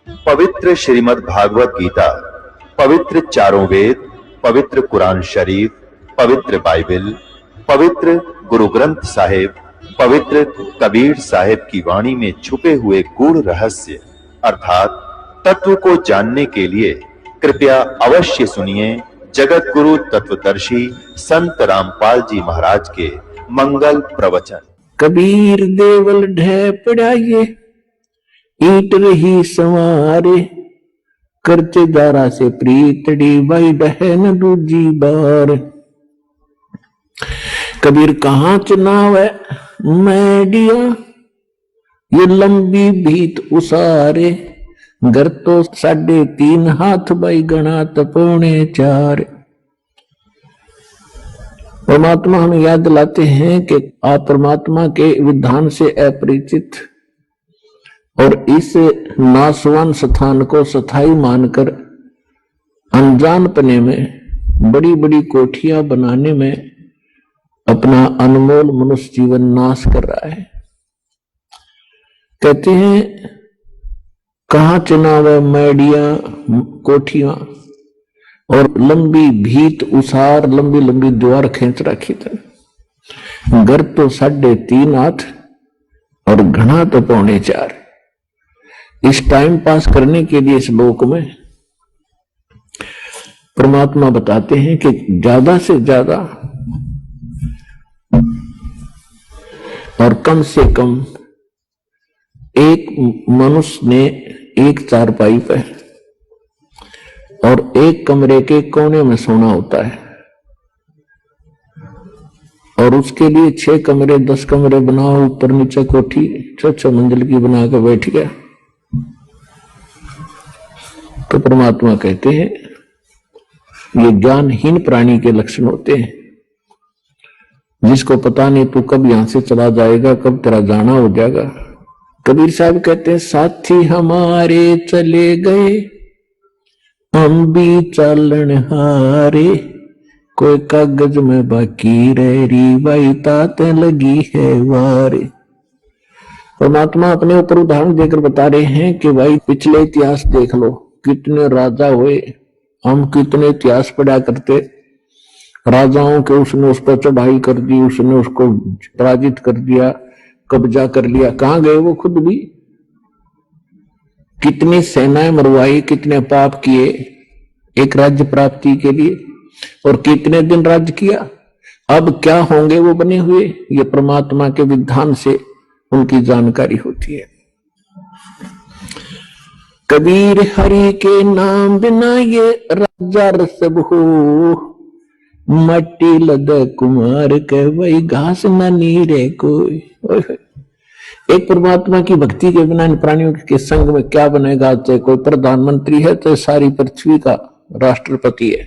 पवित्र श्रीमद् भागवत गीता, पवित्र चारों वेद, पवित्र कुरान शरीफ, पवित्र बाइबल, पवित्र गुरु ग्रंथ साहिब, पवित्र कबीर साहिब की वाणी में छुपे हुए गूढ़ रहस्य अर्थात तत्व को जानने के लिए कृपया अवश्य सुनिए जगत गुरु तत्वदर्शी संत रामपाल जी महाराज के मंगल प्रवचन। कबीर देवल ढह पड़ाइए, ईट रही संवारे, करते दारा से प्रीतड़ी भाई बहन दूजी बार। कबीर कहाँ चुनाव है मैडिया, ये लंबी भीत उसारे, घर तो 3.5 हाथ भाई गणा तो 4.25। परमात्मा हमें याद दिलाते हैं कि आप परमात्मा के विधान से अपरिचित और इस नासवान स्थान को स्थायी मानकर अनजानपने में बड़ी बड़ी कोठियां बनाने में अपना अनमोल मनुष्य जीवन नाश कर रहा है। कहते हैं कहाँ चुनाव है मैडिया कोठियां और लंबी भीत उसार, लंबी लंबी दीवार खींच रखी थी। घर तो 3.5 हाथ और घना तो 4.25। इस टाइम पास करने के लिए इस लोक में परमात्मा बताते हैं कि ज्यादा से ज्यादा और कम से कम एक मनुष्य ने एक चारपाई पर और एक कमरे के कोने में सोना होता है और उसके लिए 6 कमरे 10 कमरे बनाओ, ऊपर नीचे कोठी 6 मंजिल की बना कर बैठ गया। तो परमात्मा कहते हैं ये ज्ञानहीन प्राणी के लक्षण होते हैं, जिसको पता नहीं तू कब यहां से चला जाएगा, कब तेरा जाना हो जाएगा। कबीर साहब कहते हैं साथी हमारे चले गए, हम भी चालन हारे, कोई कागज में बाकी रह रही भाई ताते लगी है वारे। परमात्मा अपने ऊपर उदाहरण देकर बता रहे हैं कि भाई पिछले इतिहास देख लो, कितने राजा हुए, हम कितने इतिहास पढ़ा करते। राजाओं के उसने उस पर चढ़ाई कर दी, उसने उसको पराजित कर दिया, कब्जा कर लिया। कहां गए वो खुद भी? कितनी सेनाएं मरवाई, कितने पाप किए एक राज्य प्राप्ति के लिए, और कितने दिन राज्य किया। अब क्या होंगे वो बने हुए, ये परमात्मा के विधान से उनकी जानकारी होती है। कबीर हरि के नाम बिना ये राजा रसब हो, मट्टी लद कुमार के वही घास न नीरे कोई। एक परमात्मा की भक्ति के बिना इन प्राणियों के संग में क्या बनेगा। चाहे कोई प्रधानमंत्री है तो सारी पृथ्वी का राष्ट्रपति है।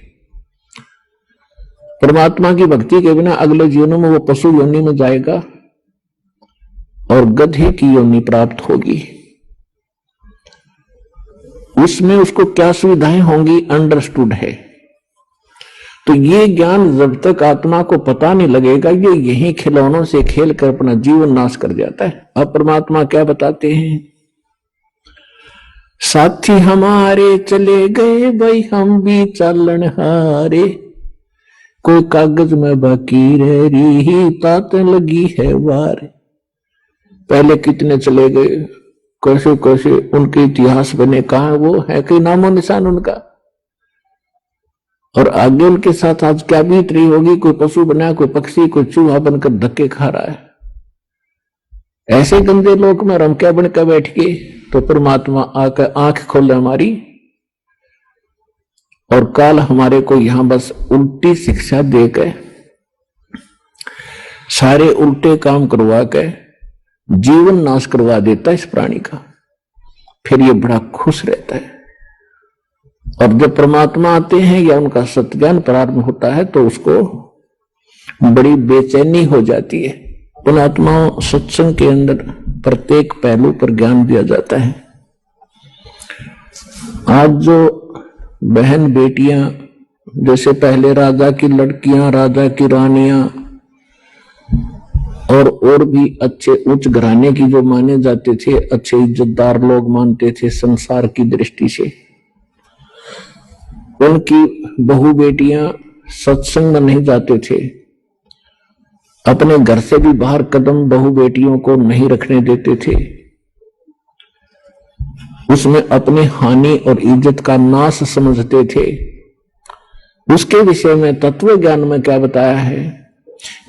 परमात्मा की भक्ति के बिना अगले जीवनों में वो पशु योनि में जाएगा और गधे की योनि प्राप्त होगी। उसमें उसको क्या सुविधाएं होंगी अंडरस्टूड है। तो ये ज्ञान जब तक आत्मा को पता नहीं लगेगा, ये यही खिलौनों से खेल कर अपना जीवन नाश कर जाता है। अब परमात्मा क्या बताते हैं, साथी हमारे चले गए भाई हम भी चालन हारे, कोई कागज में बाकी रह रही ताते लगी है वार। पहले कितने चले गए, कैसे कैसे उनके इतिहास बने, कहां वो है, कोई नामो निशान उनका। और आगे उनके साथ आज क्या बीत रही होगी, कोई पशु बना, कोई पक्षी, कोई चूहा बनकर धक्के खा रहा है। ऐसे गंदे लोक में हम क्या बनकर बैठ गए। तो परमात्मा आकर आंख खोले हमारी, और काल हमारे को यहां बस उल्टी शिक्षा देकर सारे उल्टे काम करवा के जीवन नाश करवा देता है इस प्राणी का। फिर ये बड़ा खुश रहता है। और जब परमात्मा आते हैं या उनका सत्ज्ञान प्रारंभ होता है तो उसको बड़ी बेचैनी हो जाती है। उन आत्माओं सत्संग के अंदर प्रत्येक पहलू पर ज्ञान दिया जाता है। आज जो बहन बेटियां, जैसे पहले राजा की लड़कियां, राजा की रानियां और भी अच्छे उच्च घराने की जो माने जाते थे, अच्छे इज्जतदार लोग मानते थे संसार की दृष्टि से, उनकी बहू बेटियां सत्संग में नहीं जाते थे। अपने घर से भी बाहर कदम बहू बेटियों को नहीं रखने देते थे। उसमें अपने हानि और इज्जत का नाश समझते थे। उसके विषय में तत्व ज्ञान में क्या बताया है?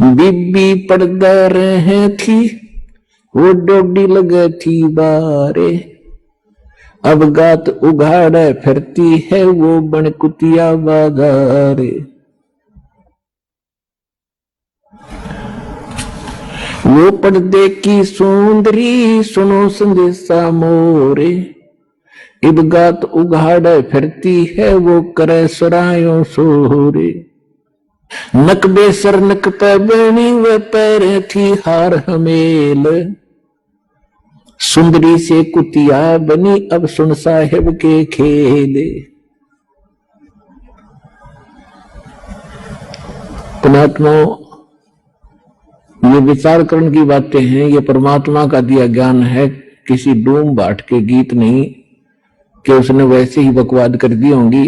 बीबी पर्दा रहे थी, वो डोडी लगे थी बारे, अब गात उघाड़े फिरती है वो बनकुतिया बाजारे। वो पर्दे की सुंदरी सुनो संदेशा मोरे, इब गात उघाड़े फिरती है वो करे सरायों सोरे। नक बेसर नक पे बनी वे पैरे थी हार हमेल, सुंदरी से कुतिया बनी अब सुन साहेब के खेले। पुणात्मा, ये विचारकरण की बातें हैं, ये परमात्मा का दिया ज्ञान है, किसी डूम बाट के गीत नहीं कि उसने वैसे ही बकवाद कर दी होंगी।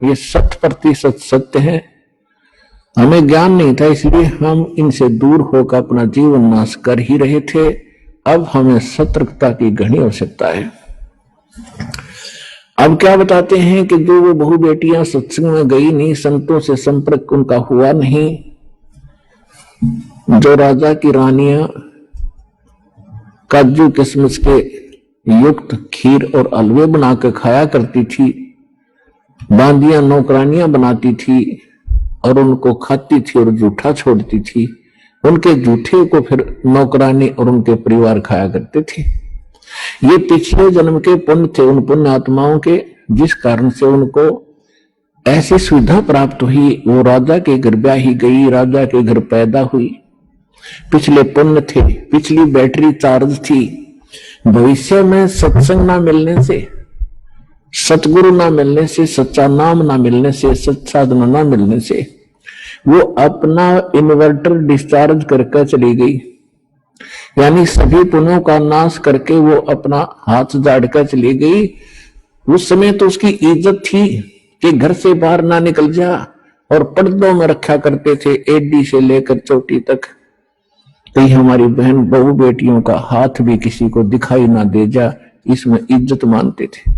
ये 100% सत्य है। हमें ज्ञान नहीं था, इसलिए हम इनसे दूर होकर अपना जीवन नाश कर ही रहे थे। अब हमें सतर्कता की घनी आवश्यकता है। अब क्या बताते हैं कि जो वो बहु बेटियां सत्संग में गई नहीं, संतों से संपर्क उनका हुआ नहीं, जो राजा की रानियां काजू किशमिश के युक्त खीर और हलवे बनाकर खाया करती थी, बांदियां नौकरानियां बनाती थी और उनको खाती थी और जूठा छोड़ती थी, उनके जूठे को फिर नौकरानी और उनके परिवार खाया करते थे। ये पिछले जन्म के पुण्य थे उन पुण्य आत्माओं के, जिस कारण से उनको ऐसी सुविधा प्राप्त हुई। वो राजा के घर ब्याही गई, राजा के घर पैदा हुई। पिछले पुण्य थे, पिछली बैटरी चार्ज थी। भविष्य में सत्संग ना मिलने से, सतगुरु ना मिलने से, सच्चा नाम ना मिलने से, सत्साधना ना मिलने से वो अपना इन्वर्टर डिस्चार्ज करके चली गई। यानी सभी पुण्यों का नाश करके वो अपना हाथ झाड़ कर चली गई। उस समय तो उसकी इज्जत थी कि घर से बाहर ना निकल जा, और पर्दों में रखा करते थे एडी से लेकर चोटी तक, कहीं हमारी बहन बहू बेटियों का हाथ भी किसी को दिखाई ना दे जा, इसमें इज्जत मानते थे।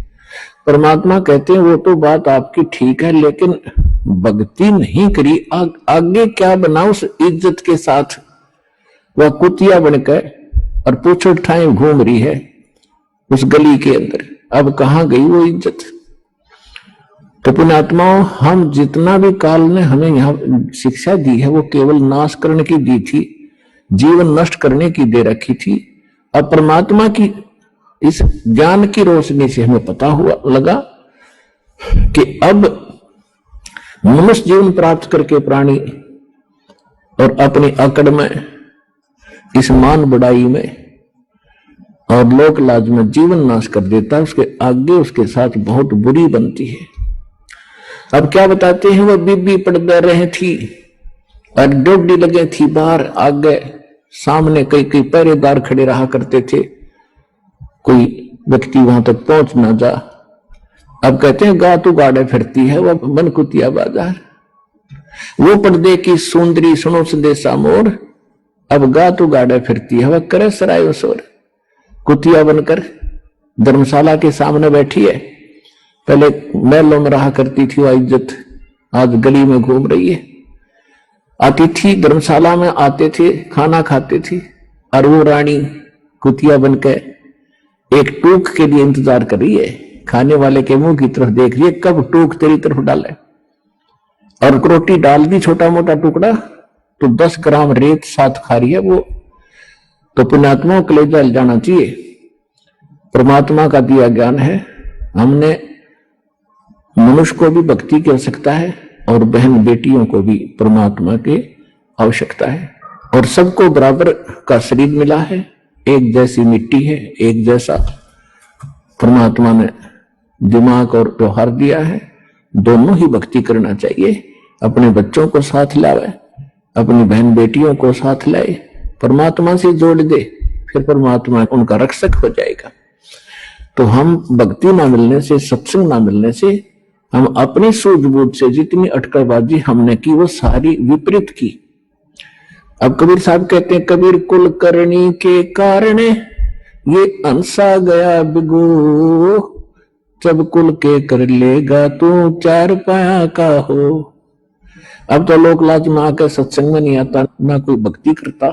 परमात्मा कहते हैं वो तो बात आपकी ठीक है, लेकिन भक्ति नहीं करी, आगे क्या बना उस इज्जत के साथ? वह कुतिया बनकर और पूछो ठाए घूम रही है उस गली के अंदर। अब कहां गई वो इज्जत? तो पुण्यात्माओं, हम जितना भी काल ने हमें यहां शिक्षा दी है वो केवल नाश करने की दी थी, जीवन नष्ट करने की दे रखी थी। अब परमात्मा की इस ज्ञान की रोशनी से हमें पता हुआ लगा कि अब मनुष्य जीवन प्राप्त करके प्राणी और अपनी अकड़ में, इस मान बढ़ाई में और लोक लाज में जीवन नाश कर देता है, उसके आगे उसके साथ बहुत बुरी बनती है। अब क्या बताते हैं? वह बीबी पर्दा रहे थी और डोडी लगे थी बाहर, आगे सामने कई कई पहरेदार खड़े रहा करते थे, कोई व्यक्ति वहां तक पहुंच ना जा। अब कहते हैं गातू गाड़े फिरती है वह बनकुतिया बाजार, वो पर्दे की सुंदरी सुनो संदेशा मोर, अब गातू गाड़े फिरती है वह करे सराय सोर। कुतिया बनकर धर्मशाला के सामने बैठी है, पहले महलों में रहा करती थी वह इज्जत, आज गली में घूम रही है। अतिथि धर्मशाला में आते थे, खाना खाते थे, और वो रानी कुतिया बनकर एक टूक के लिए इंतजार कर रही है, खाने वाले के मुंह की तरफ देख रही है, कब टूक तेरी तरफ डाले। और रोटी डाल दी छोटा मोटा टुकड़ा तो 10 ग्राम रेत साथ खा रही है वो। तो पुण्यात्मा कलेजा हिल जाना चाहिए। परमात्मा का दिया ज्ञान है, हमने मनुष्य को भी भक्ति की आवश्यकता है और बहन बेटियों को भी परमात्मा की आवश्यकता है, और सबको बराबर का शरीर मिला है, एक जैसी मिट्टी है, एक जैसा परमात्मा ने दिमाग और व्यवहार दिया है। दोनों ही भक्ति करना चाहिए। अपने बच्चों को साथ लावे, अपनी बहन बेटियों को साथ लाए, परमात्मा से जोड़ दे, फिर परमात्मा उनका रक्षक हो जाएगा। तो हम भक्ति ना मिलने से, सत्संग ना मिलने से, हम अपनी सूझबूझ से जितनी अटकलबाजी हमने की वो सारी विपरीत की। अब कबीर साहब कहते हैं, कबीर कुल करनी के कारण ये अंसा गया बिगो, जब कुल के कर लेगा तू चार पाया का हो। अब तो लोक लाज में आकर सत्संग में नहीं आता, ना कोई भक्ति करता,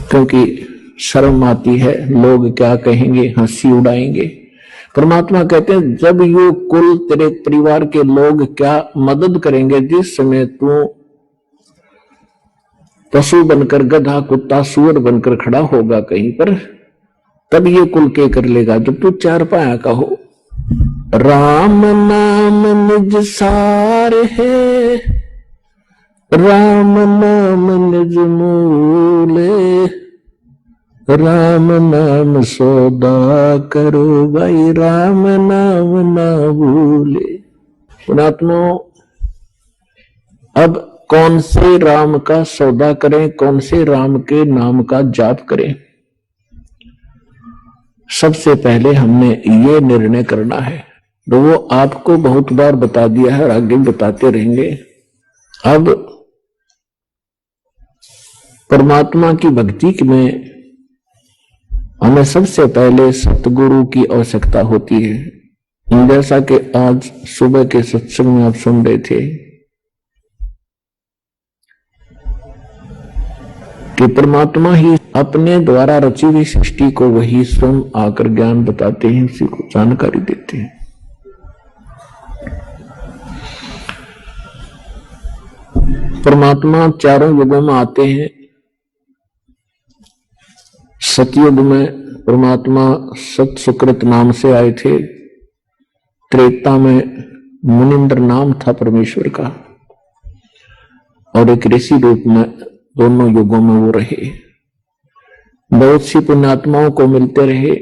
क्योंकि शर्म आती है, लोग क्या कहेंगे, हंसी उड़ाएंगे। परमात्मा कहते हैं जब ये कुल तेरे परिवार के लोग क्या मदद करेंगे, जिस समय तू पशु बनकर, गधा कुत्ता सूअर बनकर खड़ा होगा कहीं पर, तब ये कुल के कर लेगा जब तू चार पाया का हो। राम नाम निज सार है, राम नाम निज मूले, राम नाम सौदा करो भाई, राम नाम ना भूले। पुणात्मा, अब कौन से राम का सौदा करें, कौन से राम के नाम का जाप करें? सबसे पहले हमने ये निर्णय करना है, तो वो आपको बहुत बार बता दिया है और आगे बताते रहेंगे। अब परमात्मा की भक्ति में हमें सबसे पहले सतगुरु की आवश्यकता होती है। जैसा कि आज सुबह के सत्संग में आप सुन रहे थे कि परमात्मा ही अपने द्वारा रची हुई सृष्टि को वही स्वयं आकर ज्ञान बताते हैं, उसी को जानकारी देते हैं। परमात्मा चारों युगों में आते हैं। सतयुग में परमात्मा सत सुकृत नाम से आए थे। त्रेता में मुनिंद्र नाम था परमेश्वर का, और एक ऋषि रूप में दोनों युगों में वो रहे। बहुत सी पुण्यात्माओं को मिलते रहे,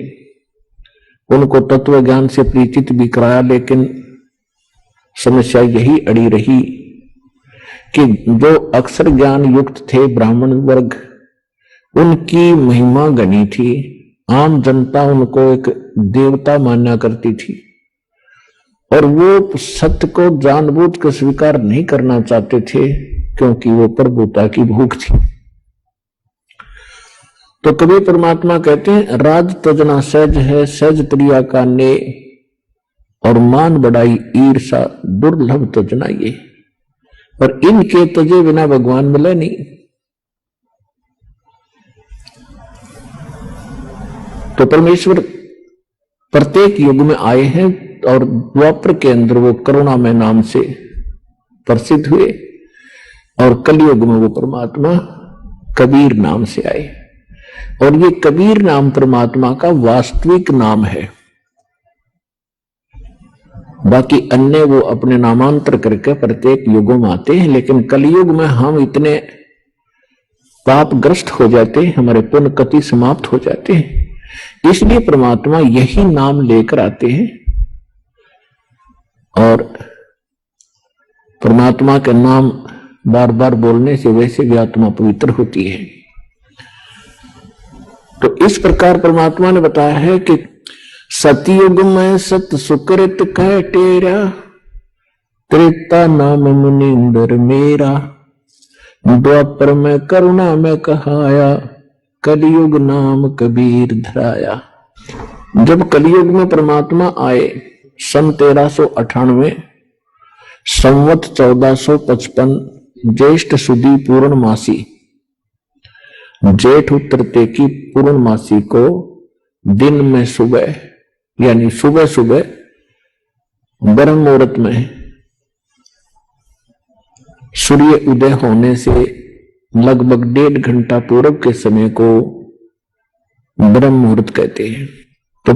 उनको तत्व ज्ञान से परिचित भी कराया, लेकिन समस्या यही अड़ी रही कि जो अक्षर ज्ञान युक्त थे ब्राह्मण वर्ग, उनकी महिमा गनी थी। आम जनता उनको एक देवता माना करती थी, और वो सत्य को जानबूझ कर स्वीकार नहीं करना चाहते थे, क्योंकि वो प्रभुता की भूख थी। तो कभी परमात्मा कहते हैं, राज तजना सहज है, सहज प्रिया का ने, और मान बढ़ाई ईर्षा दुर्लभ तजना ये। और इनके तजे बिना भगवान मिले नहीं। तो परमेश्वर प्रत्येक युग में आए हैं, और द्वापर के अंदर वो करुणामय नाम से प्रसिद्ध हुए, और कलयुग में वो परमात्मा कबीर नाम से आए। और ये कबीर नाम परमात्मा का वास्तविक नाम है। बाकी अन्य वो अपने नामांतर करके प्रत्येक युगों में आते हैं, लेकिन कलयुग में हम इतने पापग्रस्त हो जाते हैं, हमारे पुण्य कति समाप्त हो जाते हैं, इसलिए परमात्मा यही नाम लेकर आते हैं। और परमात्मा के नाम बार बार बोलने से वैसे भी आत्मा पवित्र होती है। तो इस प्रकार परमात्मा ने बताया है कि सतयुग में सत सुकृत कह टेरा, त्रेता नाम मुनिंदर मेरा, द्वापर में करुणा में कहाया, कलयुग नाम कबीर धराया। जब कलयुग में परमात्मा आए सन 1398, संवत 1455, ज्येष्ठ सुदी पूर्णमासी, जेठ उतरते की पूर्णमासी को दिन में सुबह, यानी सुबह सुबह ब्रह्म मुहूर्त में सूर्य उदय होने से लगभग 1.5 घंटा पूर्व के समय को ब्रह्म मुहूर्त कहते हैं। तो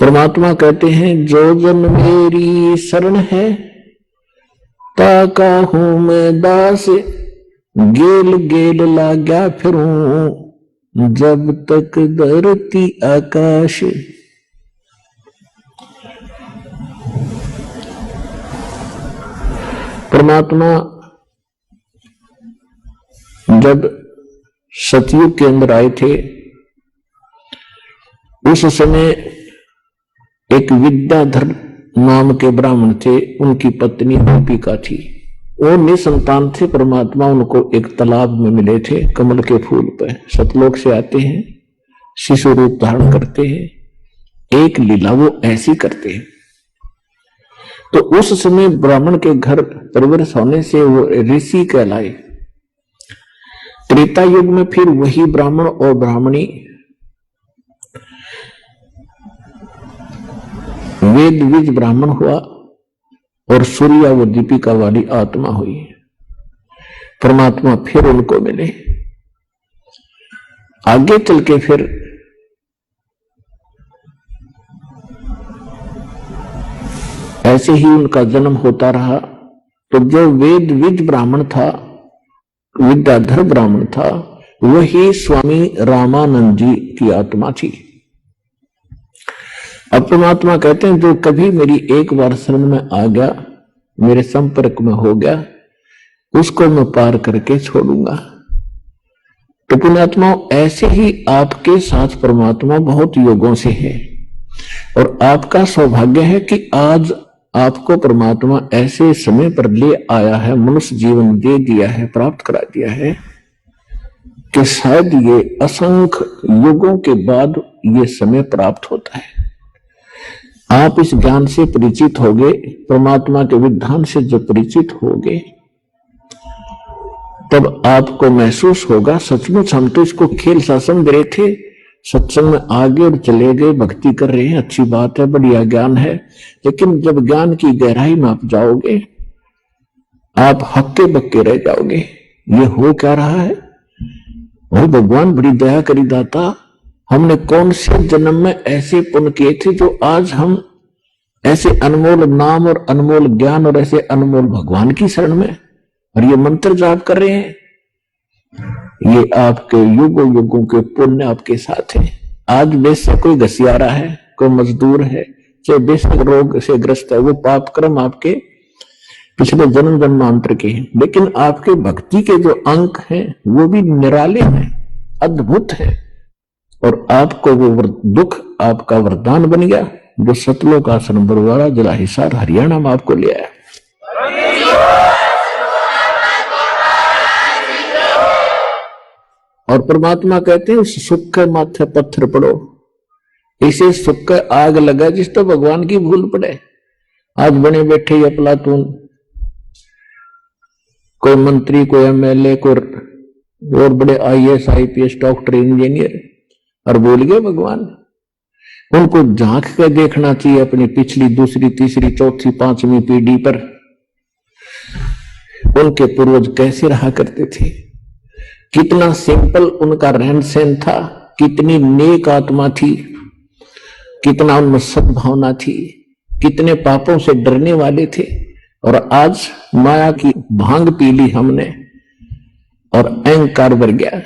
परमात्मा कहते हैं, जो जन मेरी शरण है, ताका हूं मैं दास, गेल गेल लाग्या फिरूं, जब तक धरती आकाश। परमात्मा जब सतयुग के अंदर आए थे उस समय एक विद्याधर नाम के ब्राह्मण थे, उनकी पत्नी दीपिका थी। वो निसंतान थे। परमात्मा उनको एक तालाब में मिले थे, कमल के फूल पर। सतलोक से आते हैं, शिशु रूप धारण करते हैं, एक लीला वो ऐसी करते हैं। तो उस समय ब्राह्मण के घर परवरिश होने से वो ऋषि कहलाए। त्रेता युग में फिर वही ब्राह्मण और ब्राह्मणी वेद विज ब्राह्मण हुआ और सूर्या वो दीपिका वाली आत्मा हुई। परमात्मा फिर उनको मिले। आगे चल के फिर ऐसे ही उनका जन्म होता रहा। तो जो वेद विज ब्राह्मण था, विद्याधर ब्राह्मण था, वही स्वामी रामानंद जी की आत्मा थी। अब परमात्मा कहते हैं जो कभी मेरी एक बार शरण में आ गया, मेरे संपर्क में हो गया, उसको मैं पार करके छोड़ूंगा। तो पुण्यात्माओं, ऐसे ही आपके साथ परमात्मा बहुत योगों से है और आपका सौभाग्य है कि आज आपको परमात्मा ऐसे समय पर ले आया है, मनुष्य जीवन दे दिया है, प्राप्त करा दिया है कि शायद ये असंख्य युगों के बाद ये समय प्राप्त होता है। आप इस ज्ञान से परिचित होगे, परमात्मा के विधान से जब परिचित होगे, तब आपको महसूस होगा सचमुच हम तो इसको खेल सा समझ रहे थे, सत्संग में आगे और चले गए, भक्ति कर रहे हैं, अच्छी बात है, बढ़िया ज्ञान है। लेकिन जब ज्ञान की गहराई में आप जाओगे, आप हक्के बक्के रह जाओगे। ये हो क्या रहा है? वो भगवान बड़ी दया करी दाता, हमने कौन से जन्म में ऐसे पुण्य किए थे जो आज हम ऐसे अनमोल नाम और अनमोल ज्ञान और ऐसे अनमोल भगवान की शरण में और ये मंत्र जाप कर रहे हैं। ये आपके युगों युगों के पुण्य आपके साथ है। आज बेशक कोई घसियारा है, कोई मजदूर है, चाहे बेशक रोग से ग्रस्त है, वो पाप कर्म आपके पिछले जन्म जन्मांतर के हैं, लेकिन आपके भक्ति के जो अंक हैं वो भी निराले हैं, अद्भुत हैं। और आपको वो दुख आपका वरदान बन गया जो सतलोक आश्रम बरवाड़ा जिला हिसार हरियाणा में आपको ले आया। और परमात्मा कहते हैं उस सुख के माथे पत्थर पड़ो, इसे सुख का आग लगा जिस तो भगवान की भूल पड़े। आज बने बैठे ये अफलातून, कोई मंत्री, कोई एमएलए, कोई और बड़े आईएएस आईपीएस डॉक्टर इंजीनियर, और बोल गए भगवान। उनको झांक के देखना चाहिए अपनी पिछली दूसरी तीसरी चौथी पांचवी पीढ़ी पर, उनके पूर्वज कैसे रहा करते थे, कितना सिंपल उनका रहन सहन था, कितनी नेक आत्मा थी, कितना उनमें सद्भावना थी, कितने पापों से डरने वाले थे। और आज माया की भांग पी ली हमने और अहंकार बढ़ गया।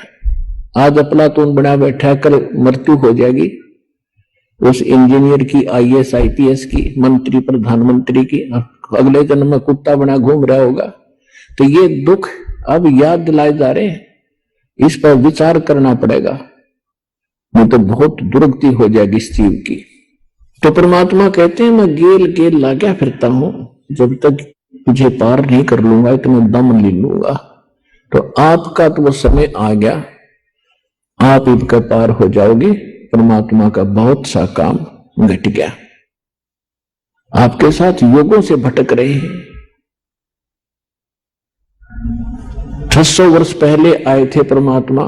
आज अफलातून बना बैठा, कल मृत्यु हो जाएगी उस इंजीनियर की, आईएएस आईपीएस की, मंत्री प्रधानमंत्री की, अगले जन्म में कुत्ता बना घूम रहा होगा। तो ये दुख अब याद दिलाए जा रहे हैं, इस पर विचार करना पड़ेगा, नहीं तो बहुत दुर्गति हो जाएगी इस जीव की। तो परमात्मा कहते हैं मैं गेल गेल लागया फिरता हूं, जब तक तुझे पार नहीं कर लूंगा इतना दम ले लूंगा। तो आपका तो वो समय आ गया, आप इनका पार हो जाओगे। परमात्मा का बहुत सा काम घट गया, आपके साथ योगों से भटक रहे हैं। 600 वर्ष पहले आए थे परमात्मा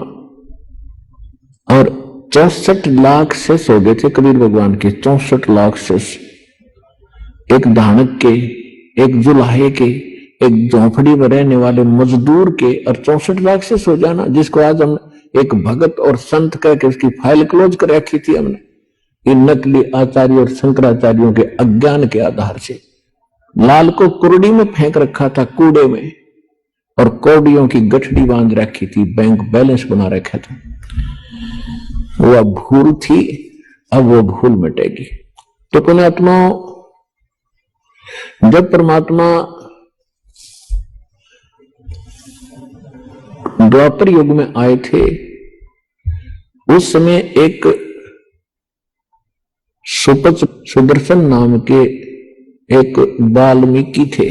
और 64 लाख शेष हो गए थे कबीर भगवान के। 64 लाख शेष, एक धानक के, एक जुलाहे के, एक झोंपड़ी में रहने वाले मजदूर के, और 64 लाख शेष हो जाना, जिसको आज हम एक भगत और संत कह के उसकी फाइल क्लोज कर रखी थी हमने। इन नकली आचार्यों और शंकराचार्यों के अज्ञान के आधार से लाल को कुर्डी में फेंक रखा था, कूड़े में, और कौड़ियों की गठड़ी बांध रखी थी, बैंक बैलेंस बना रखा था। वह भूल थी, अब वो भूल मिटेगी। तो पुण्यात्माओं, जब परमात्मा द्वापर युग में आए थे, उस समय एक सुदर्शन नाम के एक वाल्मीकि थे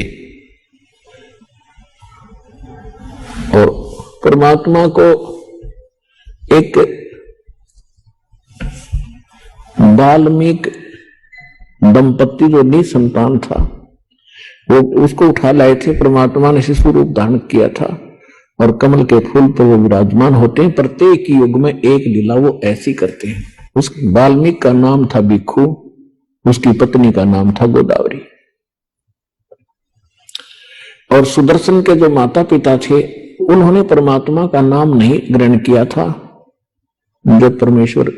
और परमात्मा को एक वाल्मीकि दंपत्ति जो निसंतान था वो उसको उठा लाए थे। परमात्मा ने शिशु रूप धारण किया था और कमल के फूल पर वो विराजमान होते हैं। प्रत्येक युग में एक लीला वो ऐसी करते हैं। उस वाल्मीकि का नाम था भिक्षु, उसकी पत्नी का नाम था गोदावरी। और सुदर्शन के जो माता पिता थे उन्होंने परमात्मा का नाम नहीं ग्रहण किया था। जब परमेश्वर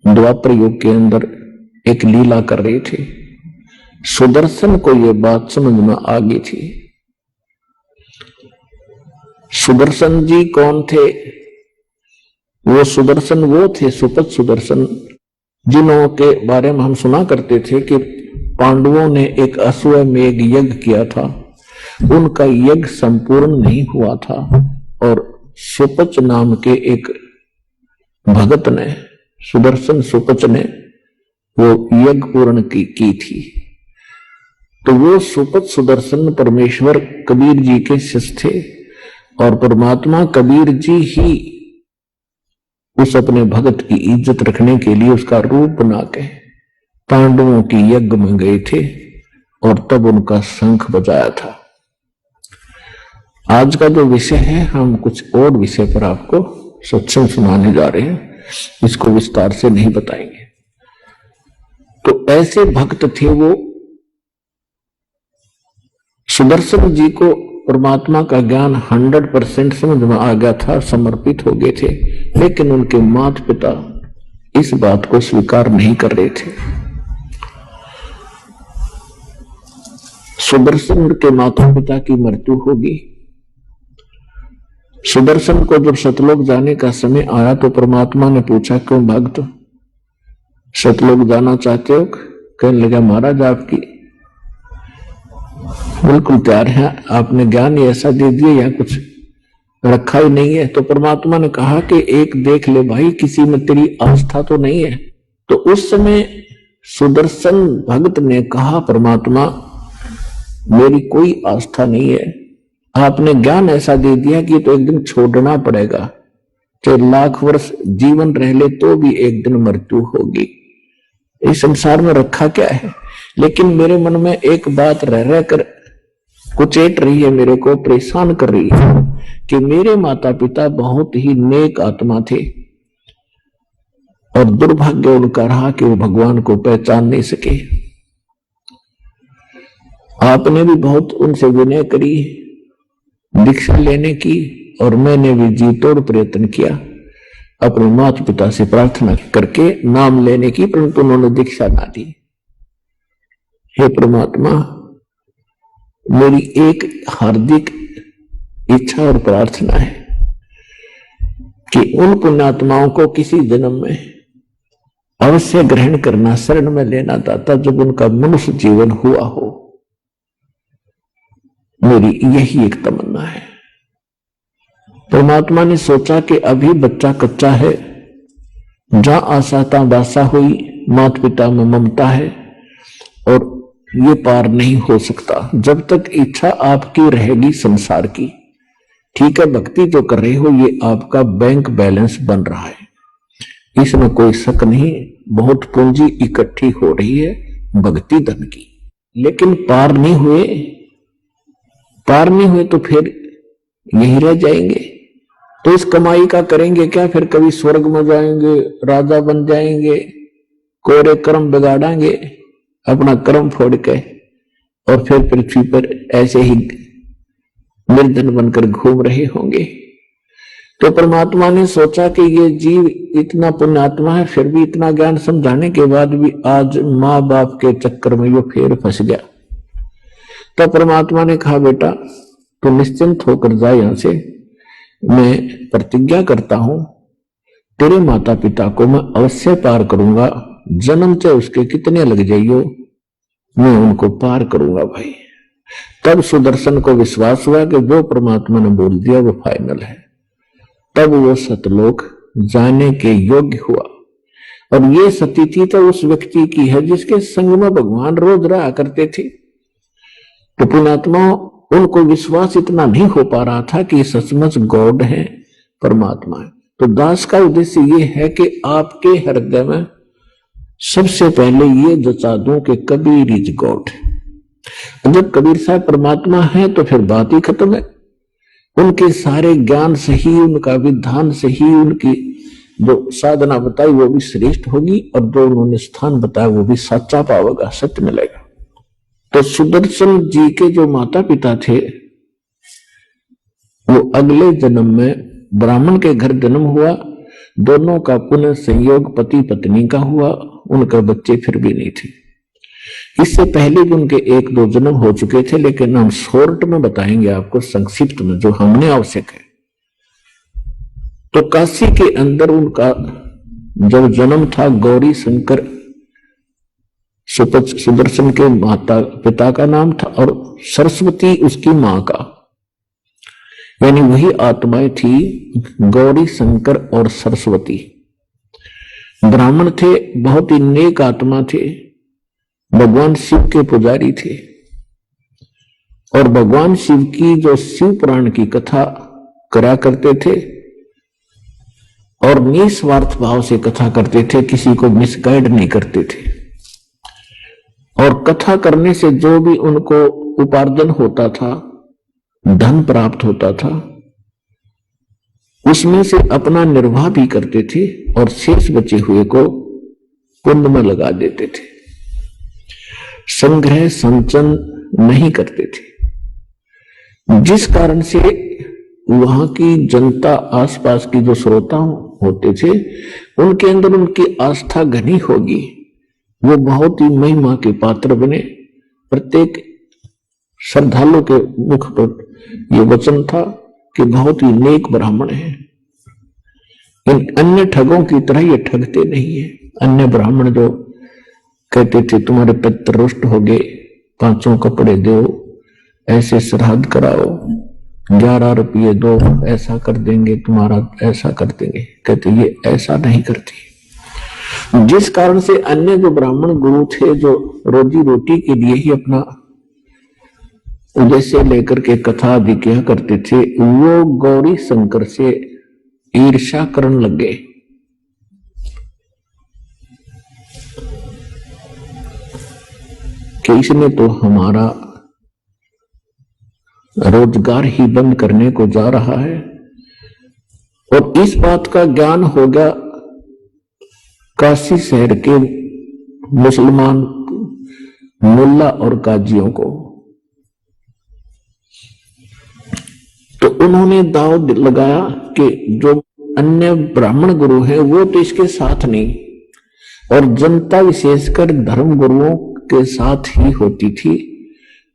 द्वापर युग के अंदर एक लीला कर रहे थे, सुदर्शन को यह बात समझ में आ गई थी। सुदर्शन जी कौन थे? वो सुदर्शन वो थे, सुपथ सुदर्शन, जिन्हों के बारे में हम सुना करते थे कि पांडवों ने एक अश्वमेध यज्ञ किया था, उनका यज्ञ संपूर्ण नहीं हुआ था और सुपच नाम के एक भगत ने, सुदर्शन सुपच ने वो यज्ञ पूर्ण की थी। तो वो सुपच सुदर्शन परमेश्वर कबीर जी के शिष्य थे और परमात्मा कबीर जी ही उस अपने भगत की इज्जत रखने के लिए उसका रूप बना के पांडवों की यज्ञ में गए थे और तब उनका शंख बजाया था। आज का जो विषय है, हम कुछ और विषय पर आपको सत्संग सुनाने जा रहे हैं, इसको विस्तार से नहीं बताएंगे। तो ऐसे भक्त थे वो। सुदर्शन जी को परमात्मा का ज्ञान 100% समझ में आ गया था, समर्पित हो गए थे, लेकिन उनके माता पिता इस बात को स्वीकार नहीं कर रहे थे। सुदर्शन के माता पिता की मृत्यु होगी। सुदर्शन को जब सतलोक जाने का समय आया तो परमात्मा ने पूछा, क्यों भक्त सतलोक जाना चाहते हो? कहने लगा, महाराज आपकी बिल्कुल तैयार है, आपने ज्ञान ऐसा दे दिया, या कुछ रखा ही नहीं है। तो परमात्मा ने कहा कि एक देख ले भाई, किसी में तेरी आस्था तो नहीं है। तो उस समय सुदर्शन भक्त ने कहा, परमात्मा मेरी कोई आस्था नहीं है, आपने ज्ञान ऐसा दे दिया कि तो एक दिन छोड़ना पड़ेगा, चाहे लाख वर्ष जीवन रह ले तो भी एक दिन मृत्यु होगी। इस संसार में रखा क्या है? लेकिन मेरे मन में एक बात रह रह कर कुचेट रही है, मेरे को परेशान कर रही है कि मेरे माता पिता बहुत ही नेक आत्मा थे और दुर्भाग्य उनका रहा कि वो भगवान को पहचान नहीं सके। आपने भी बहुत उनसे विनय करी, दीक्षा लेने की, और मैंने भी जी तोड़ प्रयत्न किया अपने माता पिता से प्रार्थना करके नाम लेने की, परंतु उन्होंने दीक्षा ना दी। हे परमात्मा, मेरी एक हार्दिक इच्छा और प्रार्थना है कि उन पुण्यात्माओं को किसी जन्म में अवश्य ग्रहण करना, शरण में लेना दाता, जब उनका मनुष्य जीवन हुआ हो। मेरी यही एक तमन्ना है। परमात्मा ने सोचा कि अभी बच्चा कच्चा है, जहां आशा तहां दासा हुई, माता पिता में ममता है और ये पार नहीं हो सकता जब तक इच्छा आपकी रहेगी संसार की। ठीक है, भक्ति जो कर रहे हो ये आपका बैंक बैलेंस बन रहा है, इसमें कोई शक नहीं, बहुत पूंजी इकट्ठी हो रही है भक्ति धन की, लेकिन पार नहीं हुए तो फिर यही रह जाएंगे। तो इस कमाई का करेंगे क्या? फिर कभी स्वर्ग में जाएंगे, राजा बन जाएंगे, कोरे कर्म बिगाड़ेंगे अपना कर्म फोड़ के, और फिर पृथ्वी पर ऐसे ही निर्धन बनकर घूम रहे होंगे। तो परमात्मा ने सोचा कि ये जीव इतना पुण्यात्मा है, फिर भी इतना ज्ञान समझाने के बाद भी आज माँ बाप के चक्कर में ये फिर फंस गया। तो परमात्मा ने कहा, बेटा तो निश्चिंत होकर जा यहां से, मैं प्रतिज्ञा करता हूं तेरे माता पिता को मैं अवश्य पार करूंगा, जन्म चाहे उसके कितने लग जाइयो, मैं उनको पार करूंगा भाई। तब सुदर्शन को विश्वास हुआ कि जो परमात्मा ने बोल दिया वो फाइनल है। तब वो सतलोक जाने के योग्य हुआ। और ये स्थिति तो उस व्यक्ति की है जिसके संग में भगवान रोज रहा करते थे। तो पुण्यात्मा उनको विश्वास इतना नहीं हो पा रहा था कि सचमुच गॉड है, परमात्मा है। तो दास का उद्देश्य ये है कि आपके हृदय में सबसे पहले ये जचा दूं कि कबीर इज गॉड। जब कबीर साहब परमात्मा है तो फिर बात ही खत्म है। उनके सारे ज्ञान से ही, उनका विधान से ही उनकी जो साधना बताई वो भी श्रेष्ठ होगी, और जो उन्होंने स्थान बताया वो भी सच्चा पावेगा, सत्य मिलेगा। तो सुदर्शन जी के जो माता पिता थे वो अगले जन्म में ब्राह्मण के घर जन्म हुआ। दोनों का पुनः संयोग पति पत्नी का हुआ। उनके बच्चे फिर भी नहीं थे। इससे पहले भी उनके एक दो जन्म हो चुके थे, लेकिन हम शॉर्ट में बताएंगे आपको, संक्षिप्त में, जो हमने आवश्यक है। तो काशी के अंदर उनका जब जन्म था, गौरी शंकर सुदर्शन के माता पिता का नाम था, और सरस्वती उसकी मां का, यानी वही आत्माएं थी, गौरी शंकर और सरस्वती। ब्राह्मण थे, बहुत ही नेक आत्मा थे, भगवान शिव के पुजारी थे, और भगवान शिव की जो शिव पुराण की कथा करा करते थे और निस्वार्थ भाव से कथा करते थे, किसी को मिसगाइड नहीं करते थे। और कथा करने से जो भी उनको उपार्जन होता था, धन प्राप्त होता था, उसमें से अपना निर्वाह भी करते थे और शेष बचे हुए को पुण्य में लगा देते थे। संग्रह संचन नहीं करते थे, जिस कारण से वहां की जनता, आसपास की जो श्रोता होते थे, उनके अंदर उनकी आस्था घनी होगी। वो बहुत ही महिमा के पात्र बने। प्रत्येक श्रद्धालु के मुख पर ये वचन था कि बहुत ही नेक ब्राह्मण है। इन अन्य ठगों की तरह ये ठगते नहीं है। अन्य ब्राह्मण जो कहते थे तुम्हारे पितर रुष्ट हो गए, 5 कपड़े दो, ऐसे श्राद्ध कराओ, 11 रुपये दो, ऐसा कर देंगे, तुम्हारा ऐसा कर देंगे, कहते ये ऐसा नहीं करते। जिस कारण से अन्य जो ब्राह्मण गुरु थे, जो रोजी रोटी के लिए ही अपना उद्देश्य लेकर के कथा आदि किया करते थे, वो गौरी शंकर से ईर्ष्या करने लगे। कि इसने तो हमारा रोजगार ही बंद करने को जा रहा है। और इस बात का ज्ञान हो गया काशी शहर के मुसलमान मुल्ला और काजियों को। तो उन्होंने दाव लगाया कि जो अन्य ब्राह्मण गुरु हैं वो तो इसके साथ नहीं, और जनता विशेषकर धर्म गुरुओं के साथ ही होती थी,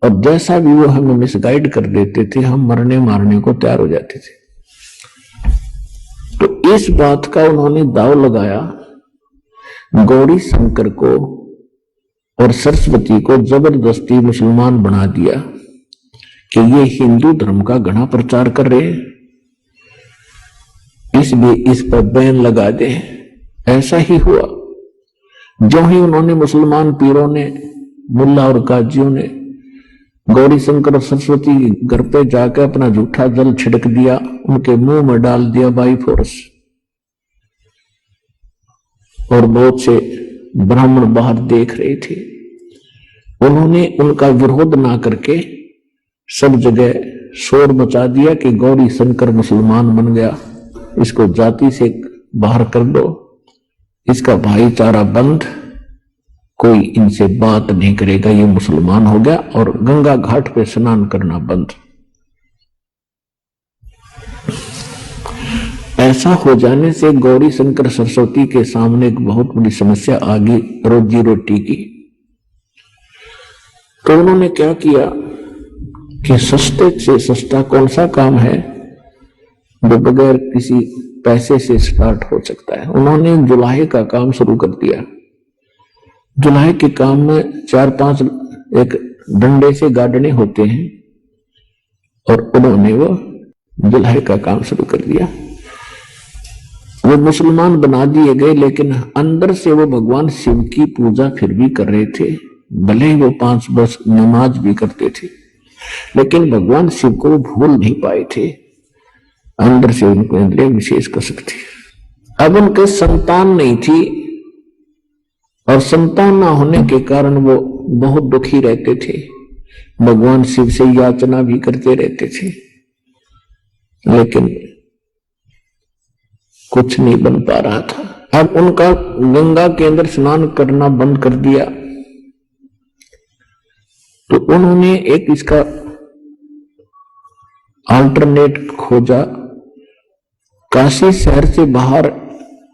और जैसा भी वो हमें मिसगाइड कर देते थे, हम मरने मारने को तैयार हो जाते थे। तो इस बात का उन्होंने दाव लगाया, गौरी शंकर को और सरस्वती को जबरदस्ती मुसलमान बना दिया कि ये हिंदू धर्म का घना प्रचार कर रहे हैं, इसलिए इस पर बैन लगा दे। ऐसा ही हुआ। जो ही उन्होंने मुसलमान पीरों ने, मुल्ला और काजियों ने गौरी शंकर और सरस्वती घर पे जाकर अपना जूठा जल छिड़क दिया, उनके मुंह में डाल दिया बाई फोर्स, और बहुत से ब्राह्मण बाहर देख रहे थे। उन्होंने उनका विरोध ना करके सब जगह शोर मचा दिया कि गौरी शंकर मुसलमान बन गया, इसको जाति से बाहर कर दो, इसका भाईचारा बंद, कोई इनसे बात नहीं करेगा, ये मुसलमान हो गया, और गंगा घाट पे स्नान करना बंद। ऐसा हो जाने से गौरी शंकर सरस्वती के सामने एक बहुत बड़ी समस्या आ गई, रोजी रोटी की। तो उन्होंने क्या किया कि सस्ते से सस्ता कौन सा काम है जो बगैर किसी पैसे से स्टार्ट हो सकता है। उन्होंने जुलाहे का काम शुरू कर दिया। जुलाहे के काम में 4-5 एक डंडे से गाड़ने होते हैं, और उन्होंने वो दुल्हे का काम शुरू कर दिया। वो मुसलमान बना दिए गए, लेकिन अंदर से वो भगवान शिव की पूजा फिर भी कर रहे थे। भले ही वो 5 वर्ष नमाज भी करते थे, लेकिन भगवान शिव को वो भूल नहीं पाए थे। अंदर से उनको अंदर विशेष कसक थी। अब उनके संतान नहीं थी, और संतान ना होने के कारण वो बहुत दुखी रहते थे। भगवान शिव से याचना भी करते रहते थे, लेकिन कुछ नहीं बन पा रहा था। अब उनका गंगा के अंदर स्नान करना बंद कर दिया, तो उन्होंने एक इसका अल्टरनेट खोजा। काशी शहर से बाहर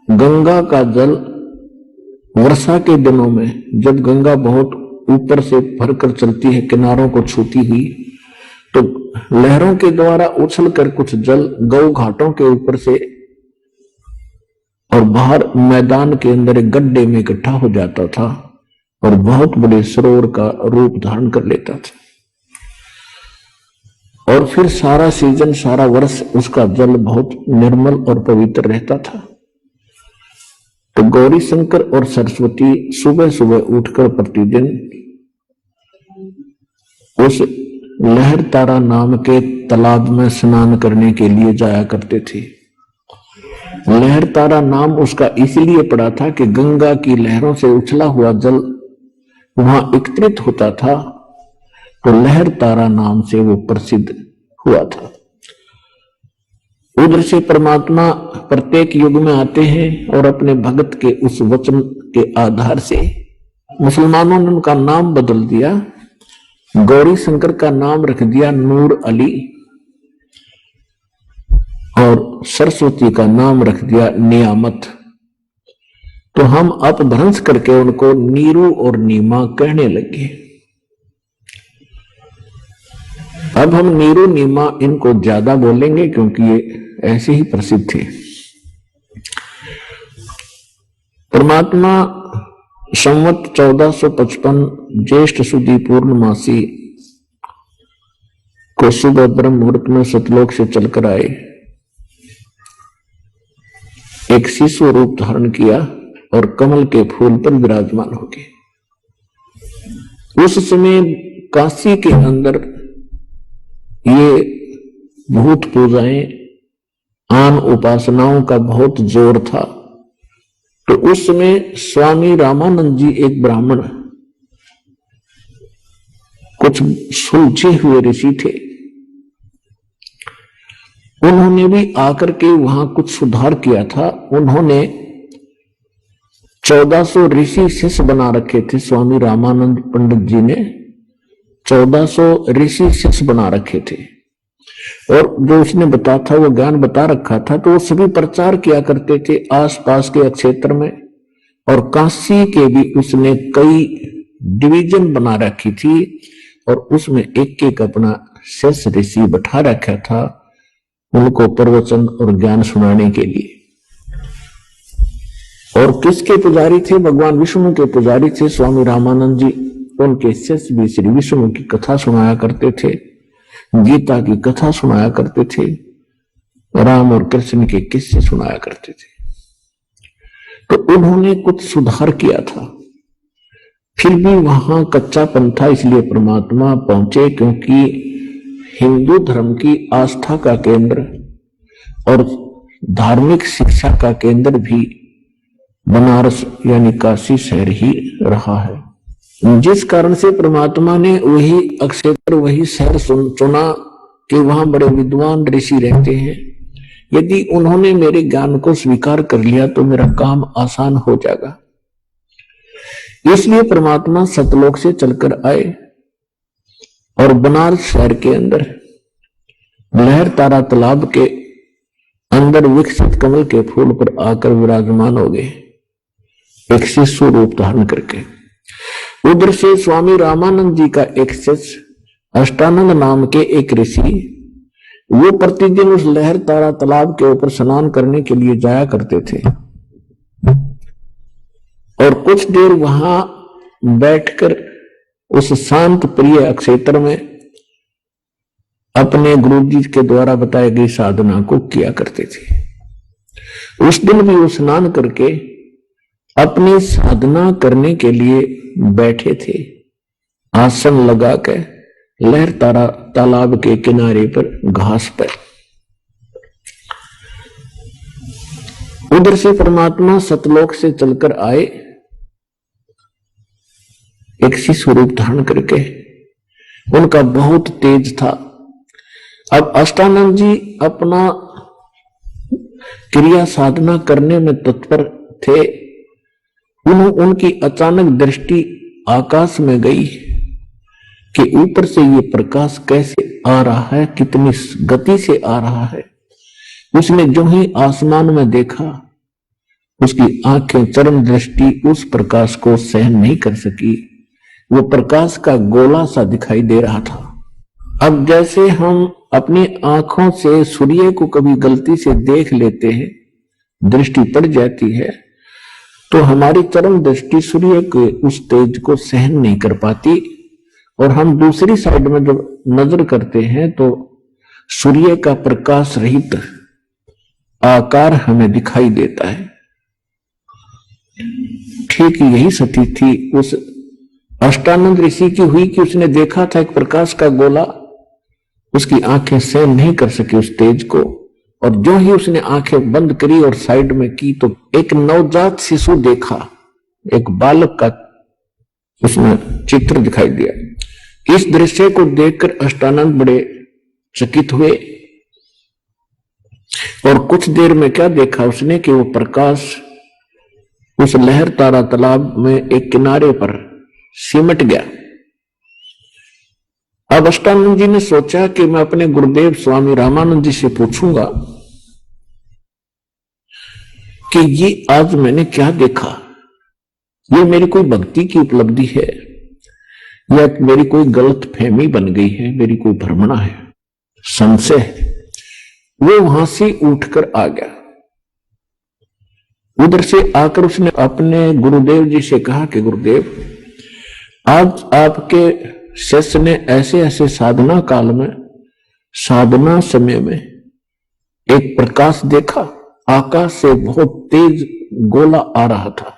गंगा का जल वर्षा के दिनों में, जब गंगा बहुत ऊपर से भरकर चलती है, किनारों को छूती हुई, तो लहरों के द्वारा उछलकर कुछ जल गौ घाटों के ऊपर से और बाहर मैदान के अंदर एक गड्ढे में इकट्ठा हो जाता था और बहुत बड़े सरोवर का रूप धारण कर लेता था। और फिर सारा सीजन, सारा वर्ष उसका जल बहुत निर्मल और पवित्र रहता था। तो गौरी शंकर और सरस्वती सुबह सुबह उठकर प्रतिदिन उस लहर तारा नाम के तालाब में स्नान करने के लिए जाया करते थे। लहर तारा नाम उसका इसलिए पड़ा था कि गंगा की लहरों से उछला हुआ जल वहां एकत्रित होता था, तो लहर तारा नाम से वो प्रसिद्ध हुआ था। उधर से परमात्मा प्रत्येक युग में आते हैं और अपने भगत के उस वचन के आधार से मुसलमानों ने उनका नाम बदल दिया। गौरी शंकर का नाम रख दिया नूर अली, और सरस्वती का नाम रख दिया नियामत। तो हम अपभ्रंश करके उनको नीरू और नीमा कहने लगे। अब हम नीरू नीमा इनको ज्यादा बोलेंगे, क्योंकि ये ऐसे ही प्रसिद्ध थे। परमात्मा संवत 1455 ज्येष्ठ सुदी पूर्णमासी को सुबह ब्रह्म मुहूर्त में सतलोक से चलकर आए। एक शिशु रूप धारण किया और कमल के फूल पर विराजमान हो गए। उस समय काशी के अंदर ये भूत पूजाएं, आन उपासनाओं का बहुत जोर था। तो उस समय स्वामी रामानंद जी एक ब्राह्मण, कुछ सुलझे हुए ऋषि थे, उन्होंने भी आकर के वहां कुछ सुधार किया था। उन्होंने 1400 ऋषि शिष्य बना रखे थे। स्वामी रामानंद पंडित जी ने 1400 ऋषि शिष्य बना रखे थे, और जो उसने बताया था वो ज्ञान बता रखा था। तो वो सभी प्रचार किया करते थे आसपास के क्षेत्र में, और काशी के भी उसने कई डिवीजन बना रखी थी, और उसमें एक एक अपना शिष्य ऋषि बैठा रखा था उनको प्रवचन और ज्ञान सुनाने के लिए। और किसके पुजारी थे? भगवान विष्णु के पुजारी थे स्वामी रामानंद जी। उनके शिष्य भी श्री विष्णु की कथा सुनाया करते थे, गीता की कथा सुनाया करते थे, राम और कृष्ण के किस्से सुनाया करते थे। तो उन्होंने कुछ सुधार किया था। फिर भी वहां कच्चापन था, इसलिए परमात्मा पहुंचे, क्योंकि हिंदू धर्म की आस्था का केंद्र और धार्मिक शिक्षा का केंद्र भी बनारस यानी काशी शहर ही रहा है। जिस कारण से परमात्मा ने वही क्षेत्र, वही शहर चुना कि वहां बड़े विद्वान ऋषि रहते हैं। यदि उन्होंने मेरे ज्ञान को स्वीकार कर लिया तो मेरा काम आसान हो जाएगा। इसलिए परमात्मा सतलोक से चलकर आए और बनारस शहर के अंदर लहर तारा तालाब के अंदर विकसित कमल के फूल पर आकर विराजमान हो गए, एक शिशु रूप धारण करके। उधर से स्वामी रामानंद जी का एक शिष्य अष्टानंद नाम के एक ऋषि, वो प्रतिदिन उस लहर तारा तालाब के ऊपर स्नान करने के लिए जाया करते थे, और कुछ देर वहां बैठकर उस शांत प्रिय क्षेत्र में अपने गुरु जी के द्वारा बताई गई साधना को किया करते थे। उस दिन भी वो स्नान करके अपनी साधना करने के लिए बैठे थे, आसन लगा के लहर तारा तालाब के किनारे पर घास पर। उधर से परमात्मा सतलोक से चलकर आए, एक शिशु रूप धारण करके। उनका बहुत तेज था। अब अष्टानंद जी अपना क्रिया साधना करने में तत्पर थे। उनकी अचानक दृष्टि आकाश में गई कि ऊपर से ये प्रकाश कैसे आ रहा है, कितनी गति से आ रहा है। उसने जो ही आसमान में देखा, उसकी आंखें चरम दृष्टि उस प्रकाश को सहन नहीं कर सकी। वो प्रकाश का गोला सा दिखाई दे रहा था। अब जैसे हम अपनी आंखों से सूर्य को कभी गलती से देख लेते हैं, दृष्टि पड़ जाती है, तो हमारी चरम दृष्टि सूर्य के उस तेज को सहन नहीं कर पाती और हम दूसरी साइड में जब नजर करते हैं तो सूर्य का प्रकाश रहित आकार हमें दिखाई देता है। ठीक यही स्थिति थी उस अष्टानंद ऋषि की हुई कि उसने देखा था एक प्रकाश का गोला, उसकी आंखें सहन नहीं कर सकी उस तेज को, और जो ही उसने आंखें बंद करी और साइड में की तो एक नवजात शिशु देखा, एक बालक का उसमें चित्र दिखाई दिया। इस दृश्य को देखकर अष्टानंद बड़े चकित हुए और कुछ देर में क्या देखा उसने कि वो प्रकाश उस लहर तारा तालाब में एक किनारे पर सिमट गया। अब अष्टानंद जी ने सोचा कि मैं अपने गुरुदेव स्वामी रामानंद जी से पूछूंगा कि ये आज मैंने क्या देखा, ये मेरी कोई भक्ति की उपलब्धि है या मेरी कोई गलत फहमी बन गई है, मेरी कोई भ्रमणा है, संशय है। वो वहां से उठकर आ गया। उधर से आकर उसने अपने गुरुदेव जी से कहा कि गुरुदेव, आज आपके शिष्य ने ऐसे ऐसे साधना काल में, साधना समय में एक प्रकाश देखा, आकाश से बहुत तेज गोला आ रहा था,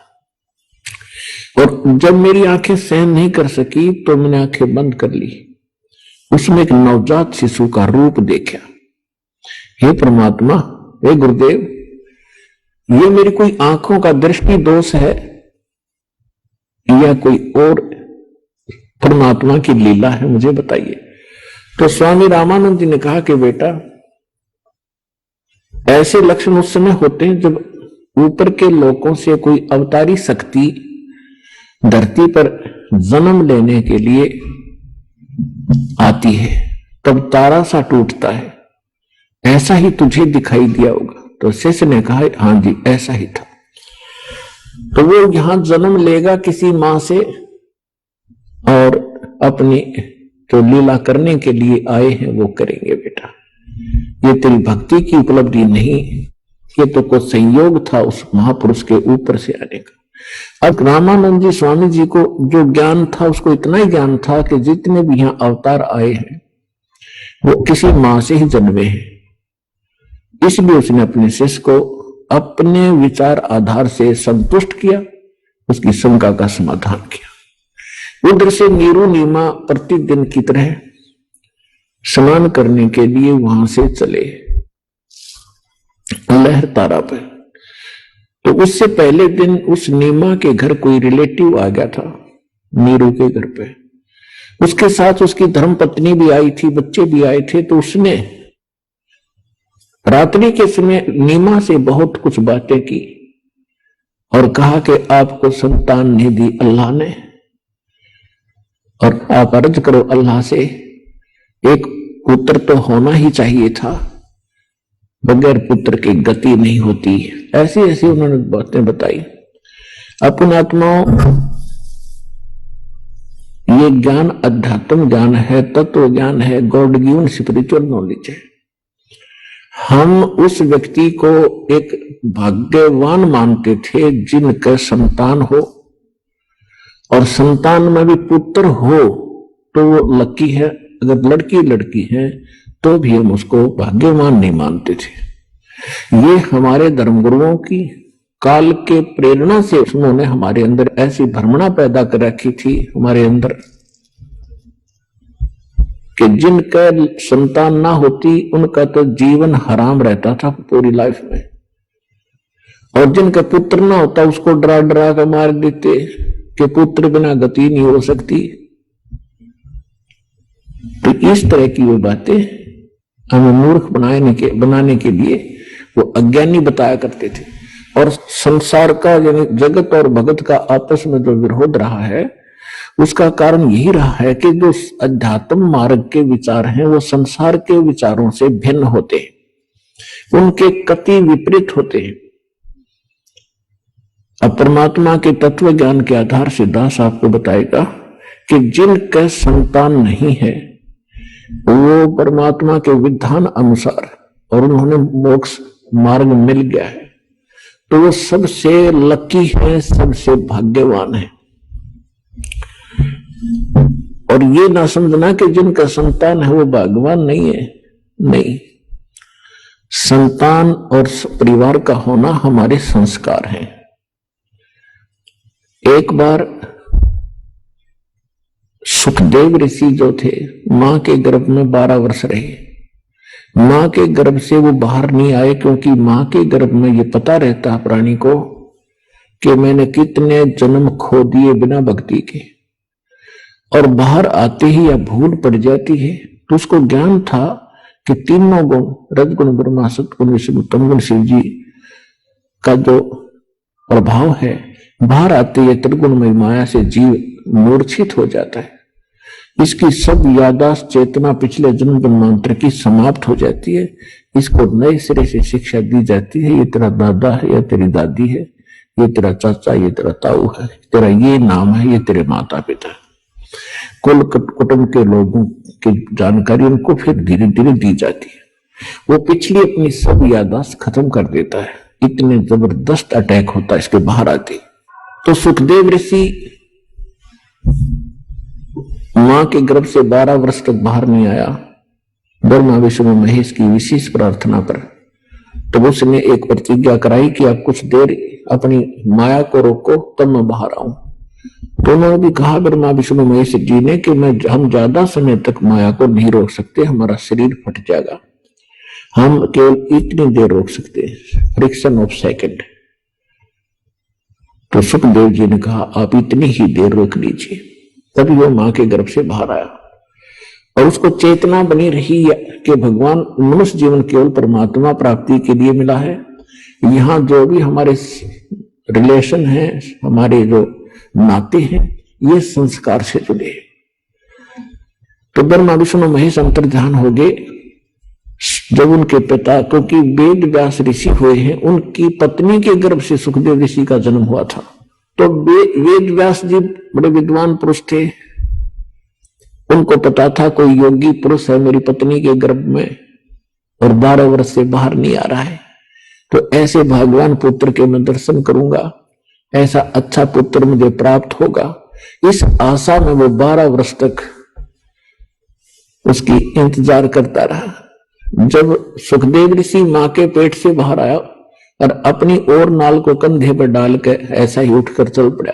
और जब मेरी आंखें सहन नहीं कर सकी तो मैंने आंखें बंद कर ली। उसमें एक नवजात शिशु का रूप देखा। हे परमात्मा, हे गुरुदेव, ये मेरी कोई आंखों का दृष्टि दोष है या कोई और परमात्मा की लीला है, मुझे बताइए। तो स्वामी रामानंद जी ने कहा कि बेटा, ऐसे लक्षण उस समय होते हैं जब ऊपर के लोकों से कोई अवतारी शक्ति धरती पर जन्म लेने के लिए आती है, तब तारा सा टूटता है। ऐसा ही तुझे दिखाई दिया होगा। तो शिष्य ने कहा हाँ जी, ऐसा ही था। तो वो यहां जन्म लेगा किसी मां से और अपनी जो लीला करने के लिए आए हैं वो करेंगे। बेटा, ये तेरी भक्ति की उपलब्धि नहीं, ये तो कोई संयोग था उस महापुरुष के ऊपर से आने का। अब रामानंद जी स्वामी जी को जो ज्ञान था, उसको इतना ही ज्ञान था कि जितने भी यहां अवतार आए हैं वो किसी मां से ही जन्मे हैं। इसलिए उसने अपने शिष्य को अपने विचार आधार से संतुष्ट किया, उसकी शंका का समाधान किया। उधर से नीरू नीमा प्रतिदिन की तरह स्नान करने के लिए वहां से चले लहर तारा पर। तो उससे पहले दिन उस नीमा के घर कोई रिलेटिव आ गया था, नीरू के घर पे। उसके साथ उसकी धर्मपत्नी भी आई थी, बच्चे भी आए थे। तो उसने रात्रि के समय नीमा से बहुत कुछ बातें की और कहा कि आपको संतान नहीं दी अल्लाह ने, और आप अर्ज करो अल्लाह से, एक पुत्र तो होना ही चाहिए था, बगैर पुत्र की गति नहीं होती। ऐसी ऐसी उन्होंने बातें बताई। अपने आत्माओं, ये ज्ञान अध्यात्म ज्ञान है, तत्व ज्ञान है, गॉड गिवन स्पिरिचुअल नॉलेज है। हम उस व्यक्ति को एक भाग्यवान मानते थे जिनका संतान हो, और संतान में भी पुत्र हो तो वो लकी है। अगर लड़की है तो भी हम उसको भाग्यवान नहीं मानते थे। ये हमारे धर्मगुरुओं की काल के प्रेरणा से उन्होंने हमारे अंदर ऐसी भ्रमणा पैदा कर रखी थी हमारे अंदर कि जिनका संतान ना होती उनका तो जीवन हराम रहता था पूरी लाइफ में, और जिनका पुत्र ना होता उसको डरा डरा कर मार देते कि पुत्र बिना गति नहीं हो सकती। तो इस तरह की वो बातें हमें मूर्ख बनाने के लिए वो अज्ञानी बताया करते थे। और संसार का यानी जगत और भगत का आपस में जो विरोध रहा है उसका कारण यही रहा है कि जो अध्यात्म मार्ग के विचार हैं वो संसार के विचारों से भिन्न होते हैं, उनके कति विपरीत होते हैं। अब परमात्मा के तत्व ज्ञान के आधार से दास आपको बताएगा कि जिनका संतान नहीं है वो परमात्मा के विधान अनुसार और उन्होंने मोक्ष मार्ग मिल गया है तो वो सबसे लकी है, सबसे भाग्यवान है। और ये ना समझना कि जिनका संतान है वो भाग्यवान नहीं है, नहीं। संतान और परिवार का होना हमारे संस्कार हैं। एक बार सुखदेव ऋषि जो थे मां के गर्भ में 12 वर्ष रहे। मां के गर्भ से वो बाहर नहीं आए क्योंकि मां के गर्भ में ये पता रहता है प्राणी को कि मैंने कितने जन्म खो दिए बिना भक्ति के, और बाहर आते ही या भूल पड़ जाती है तो उसको ज्ञान था कि तीनों गुण रजगुण ब्रह्मा सतगुण विष्णु तमगुण शिव जी का जो प्रभाव है बाहर आते ही त्रिगुणमय माया से जीव मूर्छित हो जाता है। इसकी सब यादाश्त चेतना पिछले जन्म जन्मांतर की समाप्त हो जाती है। इसको नए सिरे से शिक्षा दी जाती है, ये तेरा दादा है या तेरी दादी है, ये तेरा चाचा, ये तेरा ताऊ है, तेरा ये नाम है, ये तेरे माता पिता। कुल कुटुंब के लोगों की जानकारी उनको फिर धीरे धीरे दी जाती है। वो पिछली अपनी सब यादाश्त खत्म कर देता है। इतने जबरदस्त अटैक होता है इसके बाहर आते। तो सुखदेव ऋषि मां के गर्भ से 12 वर्ष तक बाहर नहीं आया। ब्रह्मा विष्णु महेश की विशेष प्रार्थना पर तो उसने एक प्रतिज्ञा कराई कि आप कुछ देर अपनी माया को रोको तब मैं बाहर आऊं। तो उन्होंने भी कहा ब्रह्मा विष्णु महेश जी ने कि हम ज्यादा समय तक माया को नहीं रोक सकते, हमारा शरीर फट जाएगा, हम केवल इतनी देर रोक सकते हैं, फ्रिक्शन ऑफ सेकंड। तो सुखदेव जी ने कहा आप इतनी ही देर रोक लीजिए। तभी वो मां के गर्भ से बाहर आया और उसको चेतना बनी रही कि भगवान मनुष्य जीवन केवल परमात्मा प्राप्ति के लिए मिला है। यहाँ जो भी हमारे रिलेशन है, हमारे जो नाते हैं, ये संस्कार से जुड़े। तो ब्रह्मा विष्णु महेश अंतर्ध्यान हो गए। जब उनके पिता, क्योंकि वेद व्यास ऋषि हुए हैं, उनकी पत्नी के गर्भ से सुखदेव ऋषि का जन्म हुआ था। तो वेद व्यास जी बड़े विद्वान पुरुष थे। उनको पता था कोई योगी पुरुष है मेरी पत्नी के गर्भ में और 12 वर्ष से बाहर नहीं आ रहा है, तो ऐसे भगवान पुत्र के मैं दर्शन करूंगा, ऐसा अच्छा पुत्र मुझे प्राप्त होगा। इस आशा में वो 12 वर्ष तक उसकी इंतजार करता रहा। जब सुखदेव ऋषि मां के पेट से बाहर आया और अपनी और नाल को कंधे पर डाल के ऐसा ही उठकर चल पड़ा,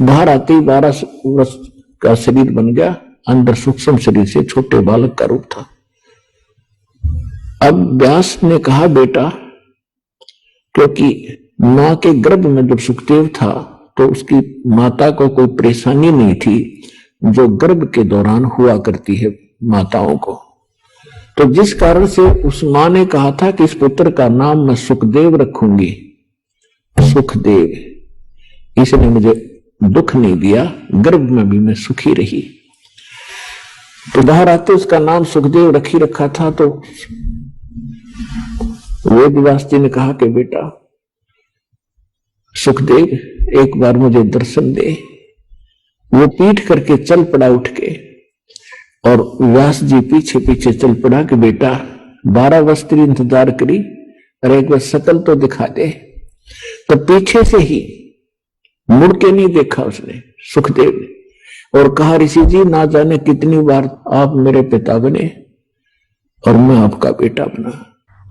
बाहर आते ही 12 वर्ष का शरीर बन गया। अंदर सूक्ष्म शरीर से छोटे बालक का रूप था। अब व्यास ने कहा बेटा, क्योंकि मां के गर्भ में जब सुखदेव था तो उसकी माता को कोई परेशानी नहीं थी जो गर्भ के दौरान हुआ करती है माताओं को। तो जिस कारण से उस मां ने कहा था कि इस पुत्र का नाम मैं सुखदेव रखूंगी। सुखदेव, इसने मुझे दुख नहीं दिया, गर्भ में भी मैं सुखी रही। तो बाहर आते उसका नाम सुखदेव रखी रखा था। तो वेद व्यास जी ने कहा कि बेटा सुखदेव, एक बार मुझे दर्शन दे। वो पीठ करके चल पड़ा उठ के, और व्यास जी पीछे पीछे चल पड़ा कि बेटा 12 वर्ष तेरी इंतजार करी और एक बार शकल तो दिखा दे। तो पीछे से ही मुड़ के नहीं देखा उसने, सुखदेव ने, और कहा ऋषि जी ना जाने कितनी बार आप मेरे पिता बने और मैं आपका बेटा बना।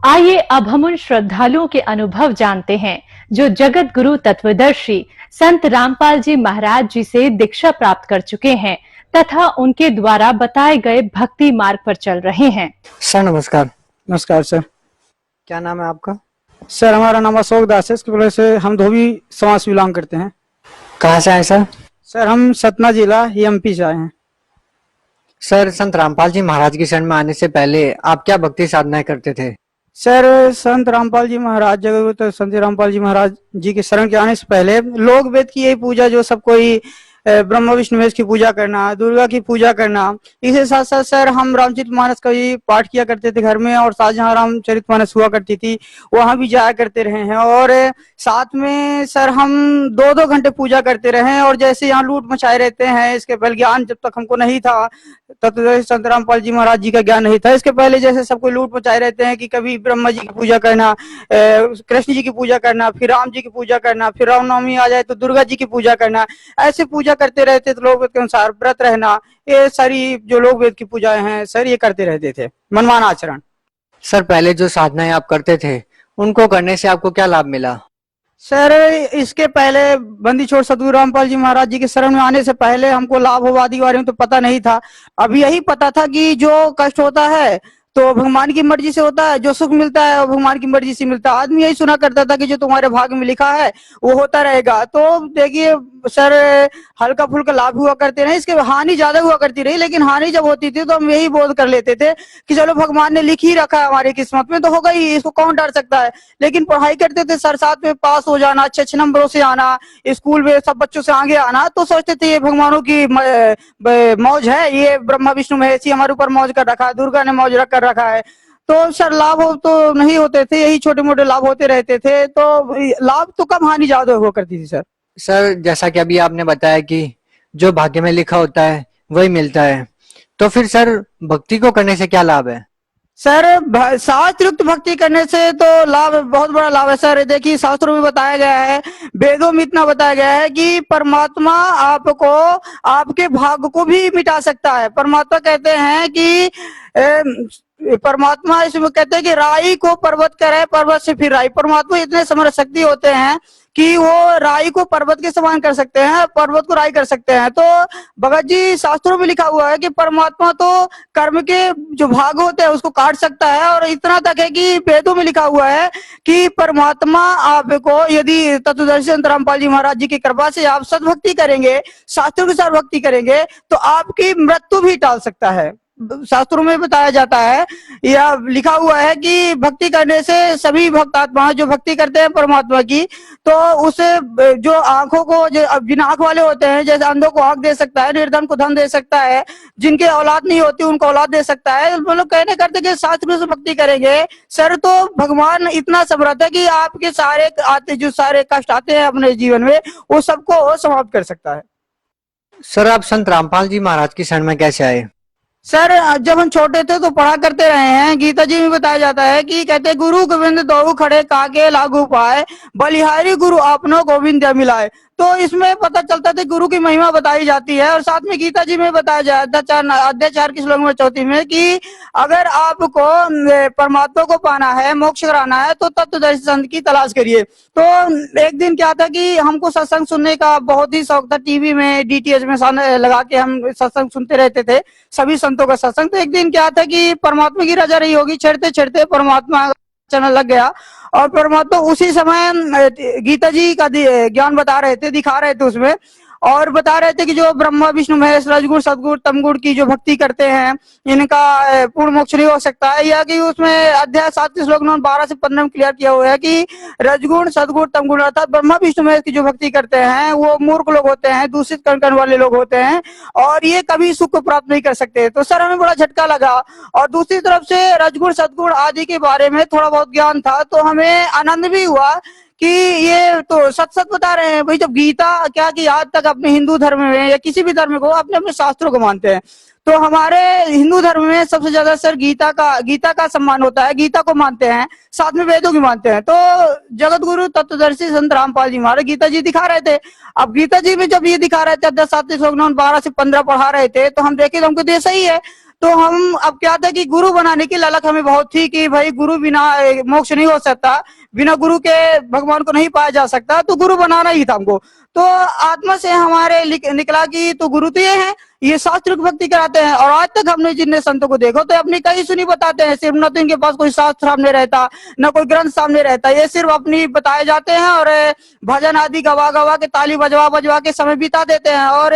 आइए अब हम उन श्रद्धालुओं के अनुभव जानते हैं जो जगत गुरु तत्वदर्शी संत रामपाल जी महाराज जी से दीक्षा प्राप्त कर चुके हैं तथा उनके द्वारा बताए गए भक्ति मार्ग पर चल रहे हैं। सर नमस्कार। नमस्कार सर। क्या नाम है आपका? सर हमारा नाम अशोक दास है। इसके वजह से हम धोबी समाज से बिलोंग करते हैं। कहाँ से आए सर? सर हम सतना जिला एमपी से आए हैं। सर संत रामपाल जी महाराज की शरण में आने से पहले आप क्या भक्ति साधनाएं करते थे? सर संत रामपाल जी महाराज जगत संत रामपाल जी महाराज जी के शरण के आने से पहले लोक वेद की यही पूजा जो सब कोई ब्रह्मा विष्णु महेश की पूजा करना, दुर्गा की पूजा करना, इसके साथ साथ सर हम रामचरितमानस का भी पाठ किया करते थे घर में, और साथ जहाँ रामचरितमानस हुआ करती थी वहां भी जाया करते रहे हैं। और साथ में सर हम 2-2 घंटे पूजा करते रहे हैं। और जैसे यहाँ लूट मचाए रहते हैं, इसके पहले ज्ञान जब तक हमको नहीं था तब तो संत रामपाल जी महाराज जी का ज्ञान नहीं था। इसके पहले जैसे सबको लूट मचाए रहते हैं कि कभी ब्रह्मा जी की पूजा करना, कृष्ण जी की पूजा करना, फिर राम जी की पूजा करना, फिर रामनवमी आ जाए तो दुर्गा जी की पूजा करना, ऐसे पूजा करते रहते थे। लोक वेद के अनुसार व्रत रहना, ये सारी जो लोक वेद की पूजाएं हैं सर ये करते रहते थे, मनमाना आचरण। सर पहले जो साधनाएं आप करते थे उनको करने से आपको क्या लाभ मिला? सर इसके पहले बंदी छोड़ सतगुरु रामपाल जी महाराज जी के शरण में आने से पहले हमको लाभ आदि के बारे में तो पता नहीं था। अब यही पता था कि जो कष्ट होता है तो भगवान की मर्जी से होता है, जो सुख मिलता है वो भगवान की मर्जी से मिलता है। आदमी यही सुना करता था कि जो तुम्हारे भाग्य में लिखा है वो होता रहेगा। तो देखिए सर हल्का फुल्का लाभ हुआ करते रहे, इसके हानि ज्यादा हुआ करती रही, लेकिन हानि जब होती थी तो हम यही बोध कर लेते थे कि चलो भगवान ने लिख ही रखा है हमारी किस्मत में तो होगा ही, इसको कौन डर सकता है। लेकिन पढ़ाई करते थे सर, साथ में पास हो जाना, अच्छे अच्छे नंबरों से आना, स्कूल में सब बच्चों से आगे आना, तो सोचते थे ये भगवानों की मौज है, ये ब्रह्मा विष्णु महेश ही हमारे ऊपर मौज कर रखा है, दुर्गा ने मौज कर रखा है। तो सर लाभ तो नहीं होते थे, यही छोटे मोटे लाभ होते रहते थे। तो लाभ तो कम, हानि ज्यादा हुआ करती थी सर। सर जैसा कि अभी आपने बताया कि जो भाग्य में लिखा होता है वही मिलता है, तो फिर सर भक्ति को करने से क्या लाभ है? सर शास्त्रयुक्त भक्ति करने से तो लाभ, बहुत बड़ा लाभ है सर। देखिए शास्त्रों में बताया गया है, वेदों में इतना बताया गया है कि परमात्मा आपको, आपके भाग्य को भी मिटा सकता है। परमात्मा कहते हैं कि परमात्मा इसमें कहते हैं कि राई को पर्वत करे, पर्वत से फिर राई। परमात्मा इतने समर्थ शक्ति होते हैं कि वो राई को पर्वत के समान कर सकते हैं, पर्वत को राई कर सकते हैं। तो भगत जी शास्त्रों में लिखा हुआ है कि परमात्मा तो कर्म के जो भाग होते हैं उसको काट सकता है। और इतना तक है कि वेदों में लिखा हुआ है कि परमात्मा आपको, यदि तत्वदर्शी संत रामपाल जी महाराज जी की कृपा से आप सद्भक्ति करेंगे, शास्त्रों के साथ भक्ति करेंगे, तो आपकी मृत्यु भी टाल सकता है। शास्त्रों में बताया जाता है या लिखा हुआ है कि भक्ति करने से सभी भक्तात्मा जो भक्ति करते हैं परमात्मा की, तो उसे जो आंखों को, जो बिना आंख वाले होते हैं, जैसे अंधों को आंख दे सकता है, निर्धन को धन दे सकता है, जिनके औलाद नहीं होती उनको औलाद दे सकता है। मतलब कहने करते कि शास्त्र से भक्ति करेंगे सर तो भगवान इतना समर्थ है कि आपके सारे आते जो सारे कष्ट आते हैं अपने जीवन में वो सबको समाप्त कर सकता है। सर आप संत रामपाल जी महाराज की शरण में कैसे आए? सर जब हम छोटे थे तो पढ़ा करते रहे हैं, गीता जी में बताया जाता है कि कहते गुरु गोविंद दो खड़े काके लागू पाए, बलिहारी गुरु आपनो गोविंद मिलाए। तो इसमें पता चलता था गुरु की महिमा बताई जाती है। और साथ में गीता जी में बताया जाता है अध्याय 4 की श्लोक नंबर 34 में कि अगर आपको परमात्मा को पाना है, मोक्ष कराना है, तो तत्वदर्शी संत की तलाश करिए। तो एक दिन क्या था कि हमको सत्संग सुनने का बहुत ही शौक था, टीवी में डीटीएच में लगा के हम सत्संग सुनते रहते थे, सभी संतों का सत्संग। तो एक दिन क्या था कि परमात्मा की रजा रही होगी, छेड़ते छेड़ते परमात्मा चैनल लग गया और परमात्मा उसी समय गीता जी का ज्ञान बता रहे थे, दिखा रहे थे उसमें, और बता रहे थे कि जो ब्रह्मा विष्णु महेश रजगुण सदगुण तमगुण की जो भक्ति करते हैं इनका पूर्ण मोक्ष नहीं हो सकता है। या कि उसमें अध्याय 7 के श्लोक नंबर 12 से 15 में क्लियर किया हुआ है कि रजगुण सदगुण तमगुण अर्थात ब्रह्मा विष्णु महेश की जो भक्ति करते हैं वो मूर्ख लोग होते हैं, दूषित कर्म वाले लोग होते हैं और ये कभी सुख को प्राप्त नहीं कर सकते। तो सर हमें बड़ा झटका लगा। और दूसरी तरफ से रजगुण सदगुण आदि के बारे में थोड़ा बहुत ज्ञान था, तो हमें आनंद भी हुआ कि ये तो सच सच बता रहे हैं भाई। जब गीता क्या कि आज तक अपने हिंदू धर्म में या किसी भी धर्म को अपने अपने शास्त्रों को मानते हैं, तो हमारे हिंदू धर्म में सबसे ज्यादा सर गीता का सम्मान होता है, गीता को मानते हैं, साथ में वेदों की मानते हैं। तो जगत गुरु तत्वदर्शी संत रामपाल जी महाराज गीता जी दिखा रहे थे। अब गीता जी में जब ये दिखा रहे थे 10 7 श्लोक 12 से 15 पढ़ा रहे थे, तो हम देखे तो हमको तो सही है। तो हम अब क्या था कि गुरु बनाने की ललक हमें बहुत थी कि भाई गुरु बिना मोक्ष नहीं हो सकता, बिना गुरु के भगवान को नहीं पाया जा सकता, तो गुरु बनाना ही था हमको। तो आत्मा से हमारे निकला कि तो गुरु तो ये है, ये शास्त्र की भक्ति कराते हैं। और आज तक हमने जितने संतों को देखो तो अपनी कहीं सुनी बताते हैं, सिर्फ न तो इनके पास कोई शास्त्र सामने रहता, न कोई ग्रंथ सामने रहता, ये सिर्फ अपनी बताए जाते हैं और भजन आदि गवा गवा के, ताली बजवा बजवा के समय बिता देते हैं। और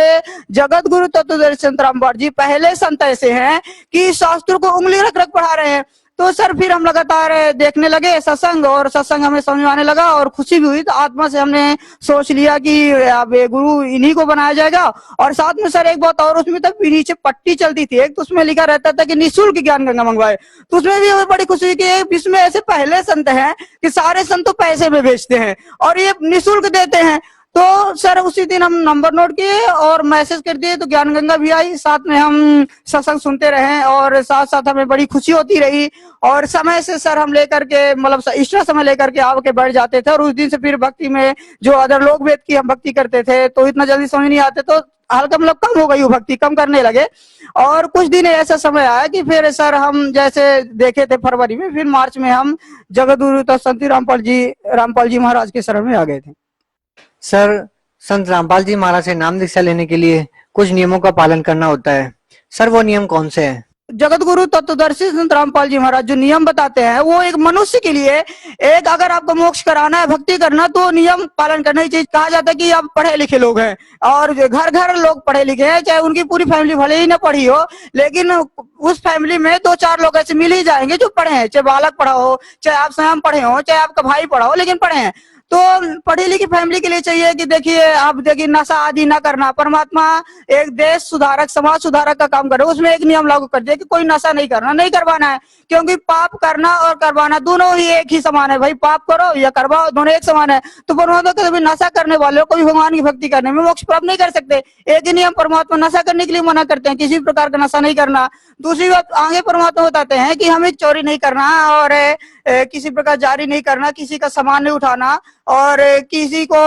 जगत गुरु तत्वदर्शी संत रामपाल जी पहले संत ऐसे हैं कि शास्त्र को उंगली रख रख पढ़ा रहे हैं। तो सर फिर हम लगातार देखने लगे सत्संग, और सत्संग हमें समझ में आने लगा और खुशी भी हुई। तो आत्मा से हमने सोच लिया कि अब ये गुरु इन्हीं को बनाया जाएगा। और साथ में सर एक बात और, उसमें तब नीचे पट्टी चलती थी एक, तो उसमें लिखा रहता था कि निःशुल्क ज्ञान गंगा मंगवाए। तो उसमें भी हमें बड़ी खुशी हुई कि इसमें ऐसे पहले संत हैं कि सारे संत तो पैसे में बेचते हैं और ये निःशुल्क देते हैं। तो सर उसी दिन हम नंबर नोट किए और मैसेज कर दिए, तो ज्ञान गंगा भी आई, साथ में हम सत्संग सुनते रहे और साथ साथ हमें बड़ी खुशी होती रही। और समय से सर हम लेकर के मतलब एक्स्ट्रा समय लेकर के आके बैठ जाते थे। और उस दिन से फिर भक्ति में जो अदर लोग वेद की हम भक्ति करते थे तो इतना जल्दी समझ नहीं आते, तो हल्का मतलब कम हो गई वो भक्ति, कम करने लगे। और कुछ दिन ऐसा समय आया कि फिर सर हम जैसे देखे थे फरवरी में, फिर मार्च में हम जगत गुरु संत रामपाल जी महाराज के शरण में आ गए थे। सर, संत रामपाल जी महाराज से नाम दीक्षा लेने के लिए कुछ नियमों का पालन करना होता है, सर वो नियम कौन से हैं? जगत गुरु तत्वदर्शी संत रामपाल जी महाराज जो नियम बताते हैं वो एक मनुष्य के लिए, एक अगर आपको मोक्ष कराना है, भक्ति करना, तो नियम पालन करना ही चाहिए। कहा जाता है कि आप पढ़े लिखे लोग हैं और घर घर लोग पढ़े लिखे हैं, चाहे उनकी पूरी फैमिली भले ही ना पढ़ी हो, लेकिन उस फैमिली में 2-4 लोग ऐसे मिल ही जाएंगे जो पढ़े हैं, चाहे बालक पढ़ा हो, चाहे आप स्वयं पढ़े हो, चाहे आपका भाई पढ़ा हो, लेकिन पढ़े हैं। तो पढ़ी लिखी फैमिली के लिए चाहिए कि देखिए आप देखिए नशा आदि ना करना। परमात्मा एक देश सुधारक, समाज सुधारक का काम करे, उसमें एक नियम लागू कर दिया कि कोई नशा नहीं करना, नहीं करवाना है, क्योंकि पाप करना और करवाना दोनों ही एक ही समान है। भाई पाप करो या करवाओ, दोनों एक समान है। तो परमात्मा कहते हैं नशा करने वाले को भी भगवान की भक्ति करने में मोक्ष प्राप्त नहीं कर सकते। एक ही नियम परमात्मा नशा करने के लिए मना करते हैं, किसी प्रकार का नशा नहीं करना। दूसरी बात आगे परमात्मा बताते हैं कि हमें चोरी नहीं करना और किसी प्रकार जारी नहीं करना, किसी का सामान नहीं उठाना और किसी को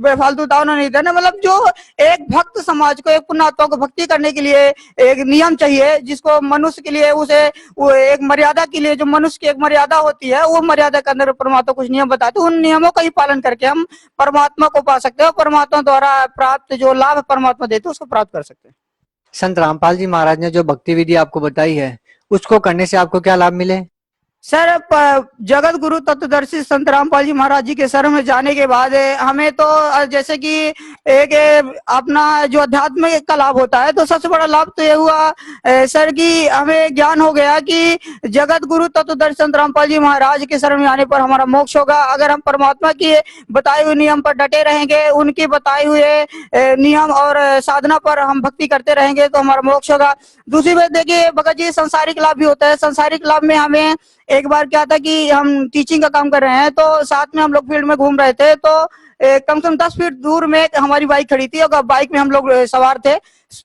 बेफालतू दावना नहीं देना। मतलब जो एक भक्त समाज को, एक पुण्यात्मा को भक्ति करने के लिए एक नियम चाहिए, जिसको मनुष्य के लिए उसे वो एक मर्यादा के लिए जो मनुष्य की एक मर्यादा होती है, वो मर्यादा के अंदर परमात्मा कुछ नियम बताते हैं। उन नियमों का ही पालन करके हम परमात्मा को पा सकते हैं, परमात्मा द्वारा प्राप्त जो लाभ परमात्मा देते हैं उसको प्राप्त कर सकते हैं। संत रामपाल जी महाराज ने जो भक्ति विधि आपको बताई है उसको करने से आपको क्या लाभ मिले? सर जगत गुरु तत्वदर्शी संत रामपाल जी महाराज जी के शरण में जाने के बाद हमें तो जैसे कि एक अपना जो अध्यात्म का लाभ होता है, तो सबसे बड़ा लाभ तो ये हुआ सर कि हमें ज्ञान हो गया कि जगत गुरु तत्वदर्शी संत रामपाल जी महाराज के शरण में आने पर हमारा मोक्ष होगा। अगर हम परमात्मा की बताए हुए नियम पर डटे रहेंगे, उनके बताए हुए नियम और साधना पर हम भक्ति करते रहेंगे तो हमारा मोक्ष होगा। दूसरी बात देखिए भगत जी, सांसारिक लाभ भी होता है। सांसारिक लाभ में हमें एक बार क्या था कि हम टीचिंग का काम कर रहे हैं, तो साथ में हम लोग फील्ड में घूम रहे थे, तो कम से कम 10 फीट दूर में हमारी बाइक खड़ी थी और बाइक में हम लोग सवार थे।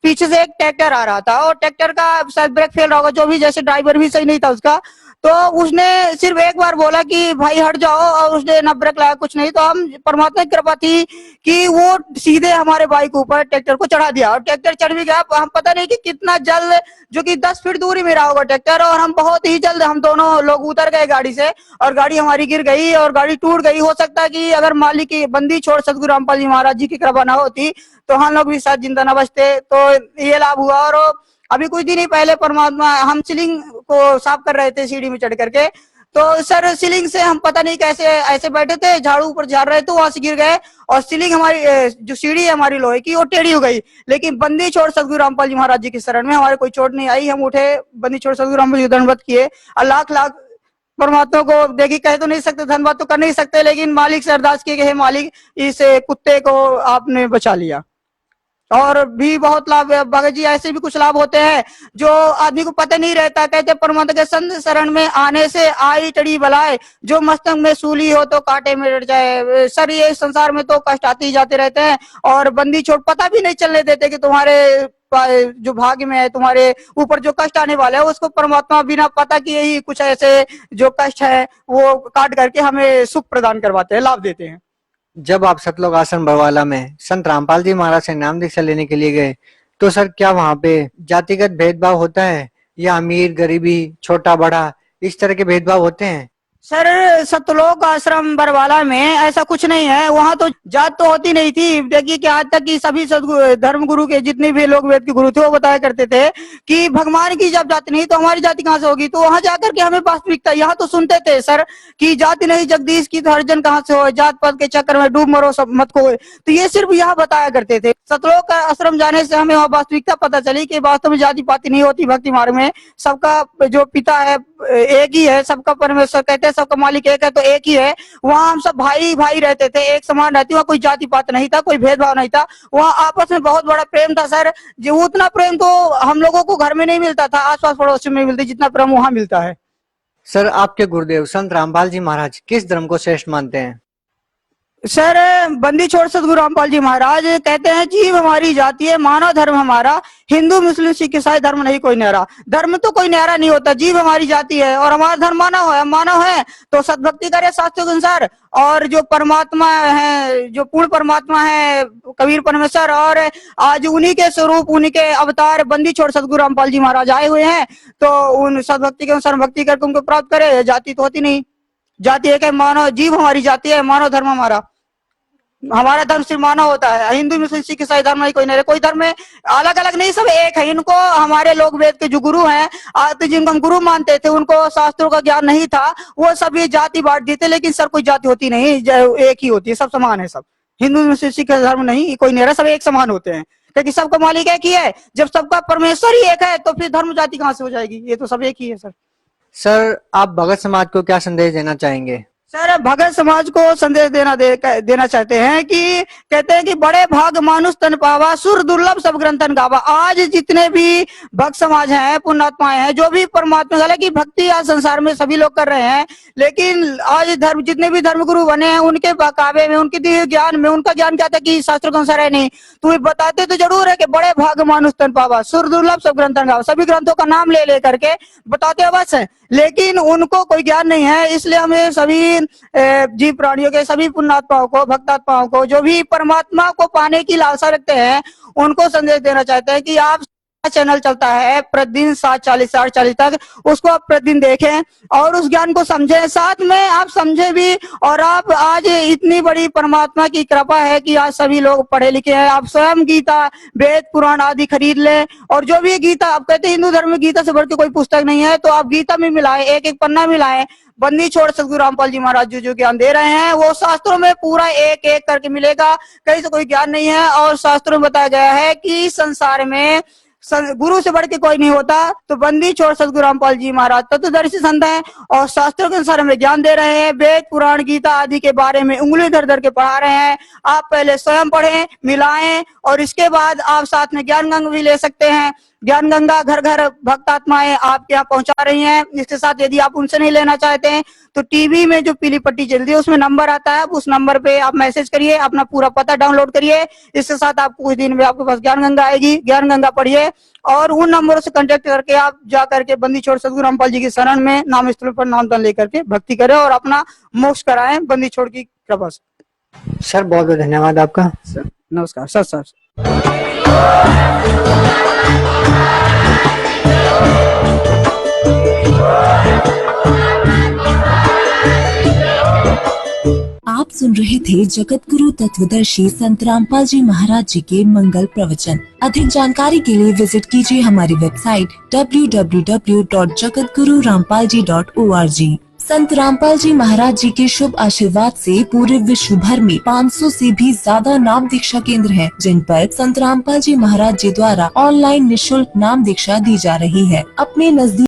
पीछे से एक ट्रैक्टर आ रहा था और ट्रैक्टर का शायद ब्रेक फेल होगा, जो भी, जैसे ड्राइवर भी सही नहीं था उसका। तो उसने सिर्फ एक बार बोला कि भाई हट जाओ, और उसने ना ब्रेक लगाया, कुछ नहीं। तो हम परमात्मा की कृपा थी कि वो सीधे हमारे बाइक ऊपर ट्रैक्टर को चढ़ा दिया और ट्रैक्टर चढ़ भी गया। हम पता नहीं कि कितना जल्द, जो कि 10 फीट दूरी में रहा होगा ट्रैक्टर, और हम बहुत ही जल्द हम दोनों लोग उतर गए गाड़ी से और गाड़ी हमारी गिर गई और गाड़ी टूट गई। हो सकता है कि अगर मालिक की बंदी छोड़ सतगुरु रामपाल जी महाराज जी की कृपा ना होती तो हम लोग भी शायद जिंदा न बचते। तो ये लाभ हुआ। और अभी कुछ दिन ही पहले परमात्मा, हम सीलिंग को साफ कर रहे थे सीढ़ी में चढ़ करके, तो सर सीलिंग से हम पता नहीं कैसे ऐसे बैठे थे, झाड़ू ऊपर झाड़ रहे थे, वहां से गिर गए और सीलिंग हमारी जो सीढ़ी है हमारी लोहे की, वो टेढ़ी हो गई। लेकिन बंदी छोड़ सतगुरु रामपाल जी महाराज जी की शरण में हमारे कोई चोट नहीं आई। हम उठे, बंदी छोड़ सतगुरु रामपाल जी दंडवत किए और लाख लाख परमात्मा को देखिए, कह तो नहीं सकते, धन्यवाद तो कर नहीं सकते, लेकिन मालिक से अरदास किए कि हे मालिक, इस कुत्ते को आपने बचा लिया। और भी बहुत लाभ है भगत जी, ऐसे भी कुछ लाभ होते हैं जो आदमी को पता नहीं रहता। कहते परमात्मा के संत शरण में आने से आई टड़ी बलाए, जो मस्तक में सूली हो तो कांटे में डर जाए। सर ये संसार में तो कष्ट आते ही जाते रहते हैं और बंदी छोड़ पता भी नहीं चलने देते कि तुम्हारे जो भाग्य में है, तुम्हारे ऊपर जो कष्ट आने वाला है, उसको परमात्मा बिना पता कि यही कुछ ऐसे जो कष्ट है वो काट करके हमें सुख प्रदान करवाते हैं, लाभ देते हैं। जब आप सतलोक आश्रम बरवाला में संत रामपाल जी महाराज से नाम दीक्षा लेने के लिए गए तो सर क्या वहाँ पे जातिगत भेदभाव होता है या अमीर गरीबी छोटा बड़ा इस तरह के भेदभाव होते हैं? सर सतलोक आश्रम बरवाला में ऐसा कुछ नहीं है। वहाँ तो जात तो होती नहीं थी। देखिए कि आज तक की सभी धर्म गुरु के जितने भी लोग वेद के गुरु थे वो बताया करते थे कि भगवान की जब जाति नहीं तो हमारी जाति कहाँ से होगी। तो वहाँ जाकर के हमें वास्तविकता, यहाँ तो सुनते थे सर कि जाति नहीं जगदीश की तो हरिजन कहाँ से हो, जात पात के चक्कर में डूब मरो सब मत को। तो ये सिर्फ यहाँ बताया करते थे। सतलोक आश्रम जाने से हमें वहाँ वास्तविकता पता चली कि वास्तव में जाति पाति नहीं होती। भक्ति मार्ग में सबका जो पिता है एक ही है, सबका परमेश्वर कहते हैं, सबका मालिक एक है तो एक ही है। वहाँ हम सब भाई भाई रहते थे, एक समान रहती। वहाँ कोई जाति पात नहीं था, कोई भेदभाव नहीं था। वहाँ आपस में बहुत बड़ा प्रेम था सर। जो उतना प्रेम तो हम लोगों को घर में नहीं मिलता था, आसपास पड़ोस में नहीं मिलती जितना प्रेम वहाँ मिलता है। सर आपके गुरुदेव संत रामपाल जी महाराज किस धर्म को श्रेष्ठ मानते हैं? सर बंदी छोड़ सदगुरु रामपाल जी महाराज कहते हैं जीव हमारी जाति है, मानव धर्म हमारा, हिंदू मुस्लिम सिख ईसाई धर्म नहीं कोई न्यारा। धर्म तो कोई न्यारा नहीं होता, जीव हमारी जाति है और हमारा धर्म मानव है तो सद्भक्ति करे शास्त्रों के अनुसार। और जो परमात्मा है, जो पूर्ण परमात्मा है कबीर परमेश्वर, और आज उन्हीं के स्वरूप उन्हीं के अवतार बंदी छोड़ सदगुरु रामपाल जी महाराज आए हुए हैं। तो उन सद्भक्ति के अनुसार भक्ति करके उनको प्राप्त करे। जाति तो होती नहीं, जाति एक है, मानव जीव हमारी जाति है, मानव धर्म हमारा धर्म सिर्फ मानव होता है। हिंदू मुस्लिम सिख ईसाई धर्म नहीं कोई नहीं, कोई धर्म में अलग अलग नहीं, सब एक है। इनको हमारे लोग वेद के जो गुरु हैं, तो जिनको हम गुरु मानते थे उनको शास्त्रों का ज्ञान नहीं था, वो सब ये जाति बांट देते। लेकिन सर कोई जाति होती नहीं, एक ही होती है, सब समान है। सब हिंदू मुस्लिम सिख धर्म नहीं कोई नहीं, सब एक समान होते हैं क्योंकि सबका मालिक एक ही है। जब सबका परमेश्वर ही एक है तो फिर धर्म जाति कहाँ से हो जाएगी? ये तो सब एक ही है सर। सर आप भगत समाज को क्या संदेश देना चाहेंगे? सर भगत समाज को संदेश देना चाहते हैं कि कहते हैं कि बड़े भाग मानुष तन पावा, सुर दुर्लभ सब ग्रंथन गावा। आज जितने भी भक्त समाज हैं, पुण्यात्माएं हैं, जो भी परमात्मा, हालांकि भक्ति आज संसार में सभी लोग कर रहे हैं, लेकिन आज धर्म जितने भी धर्मगुरु बने हैं उनके बकावे में, उनके दिए ज्ञान में, उनका ज्ञान क्या था कि शास्त्रों के अनुसार है नहीं। तो बताते तो जरूर है कि बड़े भाग मानुष तन पावा, सुर दुर्लभ सब ग्रंथन गावा। सभी ग्रंथों का नाम ले लेकर के बताते अवश्य है, लेकिन उनको कोई ज्ञान नहीं है। इसलिए हमें सभी जीव प्राणियों के, सभी पुण्यात्माओं को, भक्तात्माओं को, जो भी परमात्मा को पाने की लालसा रखते हैं, उनको संदेश देना चाहते हैं कि आप चैनल चलता है प्रतिदिन 7:40 से 8:40 तक, उसको आप प्रतिदिन देखें और उस ज्ञान को समझें, साथ में आप समझे भी। और आप आज इतनी बड़ी परमात्मा की कृपा है कि आज सभी लोग पढ़े लिखे हैं। आप स्वयं गीता, वेद, पुराण आदि खरीद लें, और जो भी गीता, आप कहते हैं हिंदू धर्म में गीता से बढ़ के कोई पुस्तक नहीं है, तो आप गीता में मिलाएं, एक एक पन्ना मिलाएं। बंदी छोड़ सदगुरु रामपाल जी महाराज जो ज्ञान दे रहे हैं वो शास्त्रों में पूरा एक एक करके मिलेगा, कहीं से कोई ज्ञान नहीं है। और शास्त्रों में बताया गया है कि संसार में गुरु से बढ़ के कोई नहीं होता। तो बंदी छोड़ सदगुरु रामपाल जी महाराज तत्वदर्शी संत हैं और शास्त्रों के अनुसार हमें ज्ञान दे रहे हैं। वेद, पुराण, गीता आदि के बारे में उंगली धर धर के पढ़ा रहे हैं। आप पहले स्वयं पढ़ें, मिलाएं, और इसके बाद आप साथ में ज्ञान गंगा भी ले सकते हैं। ज्ञान गंगा घर घर भक्तात्माएं आपके यहाँ पहुंचा रही हैं। इसके साथ यदि आप उनसे नहीं लेना चाहते हैं तो टीवी में जो पीली पट्टी चलती है उसमें नंबर आता है, उस नंबर पे आप मैसेज करिए, अपना पूरा पता डाउनलोड करिए। इसके साथ आपको कुछ दिन में आपके पास ज्ञान गंगा आएगी। ज्ञान गंगा पढ़िए और उन नंबरों से कांटेक्ट करके आप जा करके बंदी छोड़ सदगुरु रामपाल जी की शरण में नाम स्थल पर नाम दान लेकर के भक्ति करें और अपना मोक्ष कराएं बंदी छोड़ की कृपा से। सर बहुत बहुत धन्यवाद आपका। नमस्कार सर। आप सुन रहे थे जगत गुरु तत्वदर्शी संत रामपाल जी महाराज जी के मंगल प्रवचन। अधिक जानकारी के लिए विजिट कीजिए हमारी वेबसाइट www.jagatgururampalji.org। संत रामपाल जी महाराज जी के शुभ आशीर्वाद से पूरे विश्व भर में 500 से भी ज्यादा नाम दीक्षा केंद्र हैं, जिन पर संत रामपाल जी महाराज जी द्वारा ऑनलाइन निःशुल्क नाम दीक्षा दी जा रही है। अपने नजदीक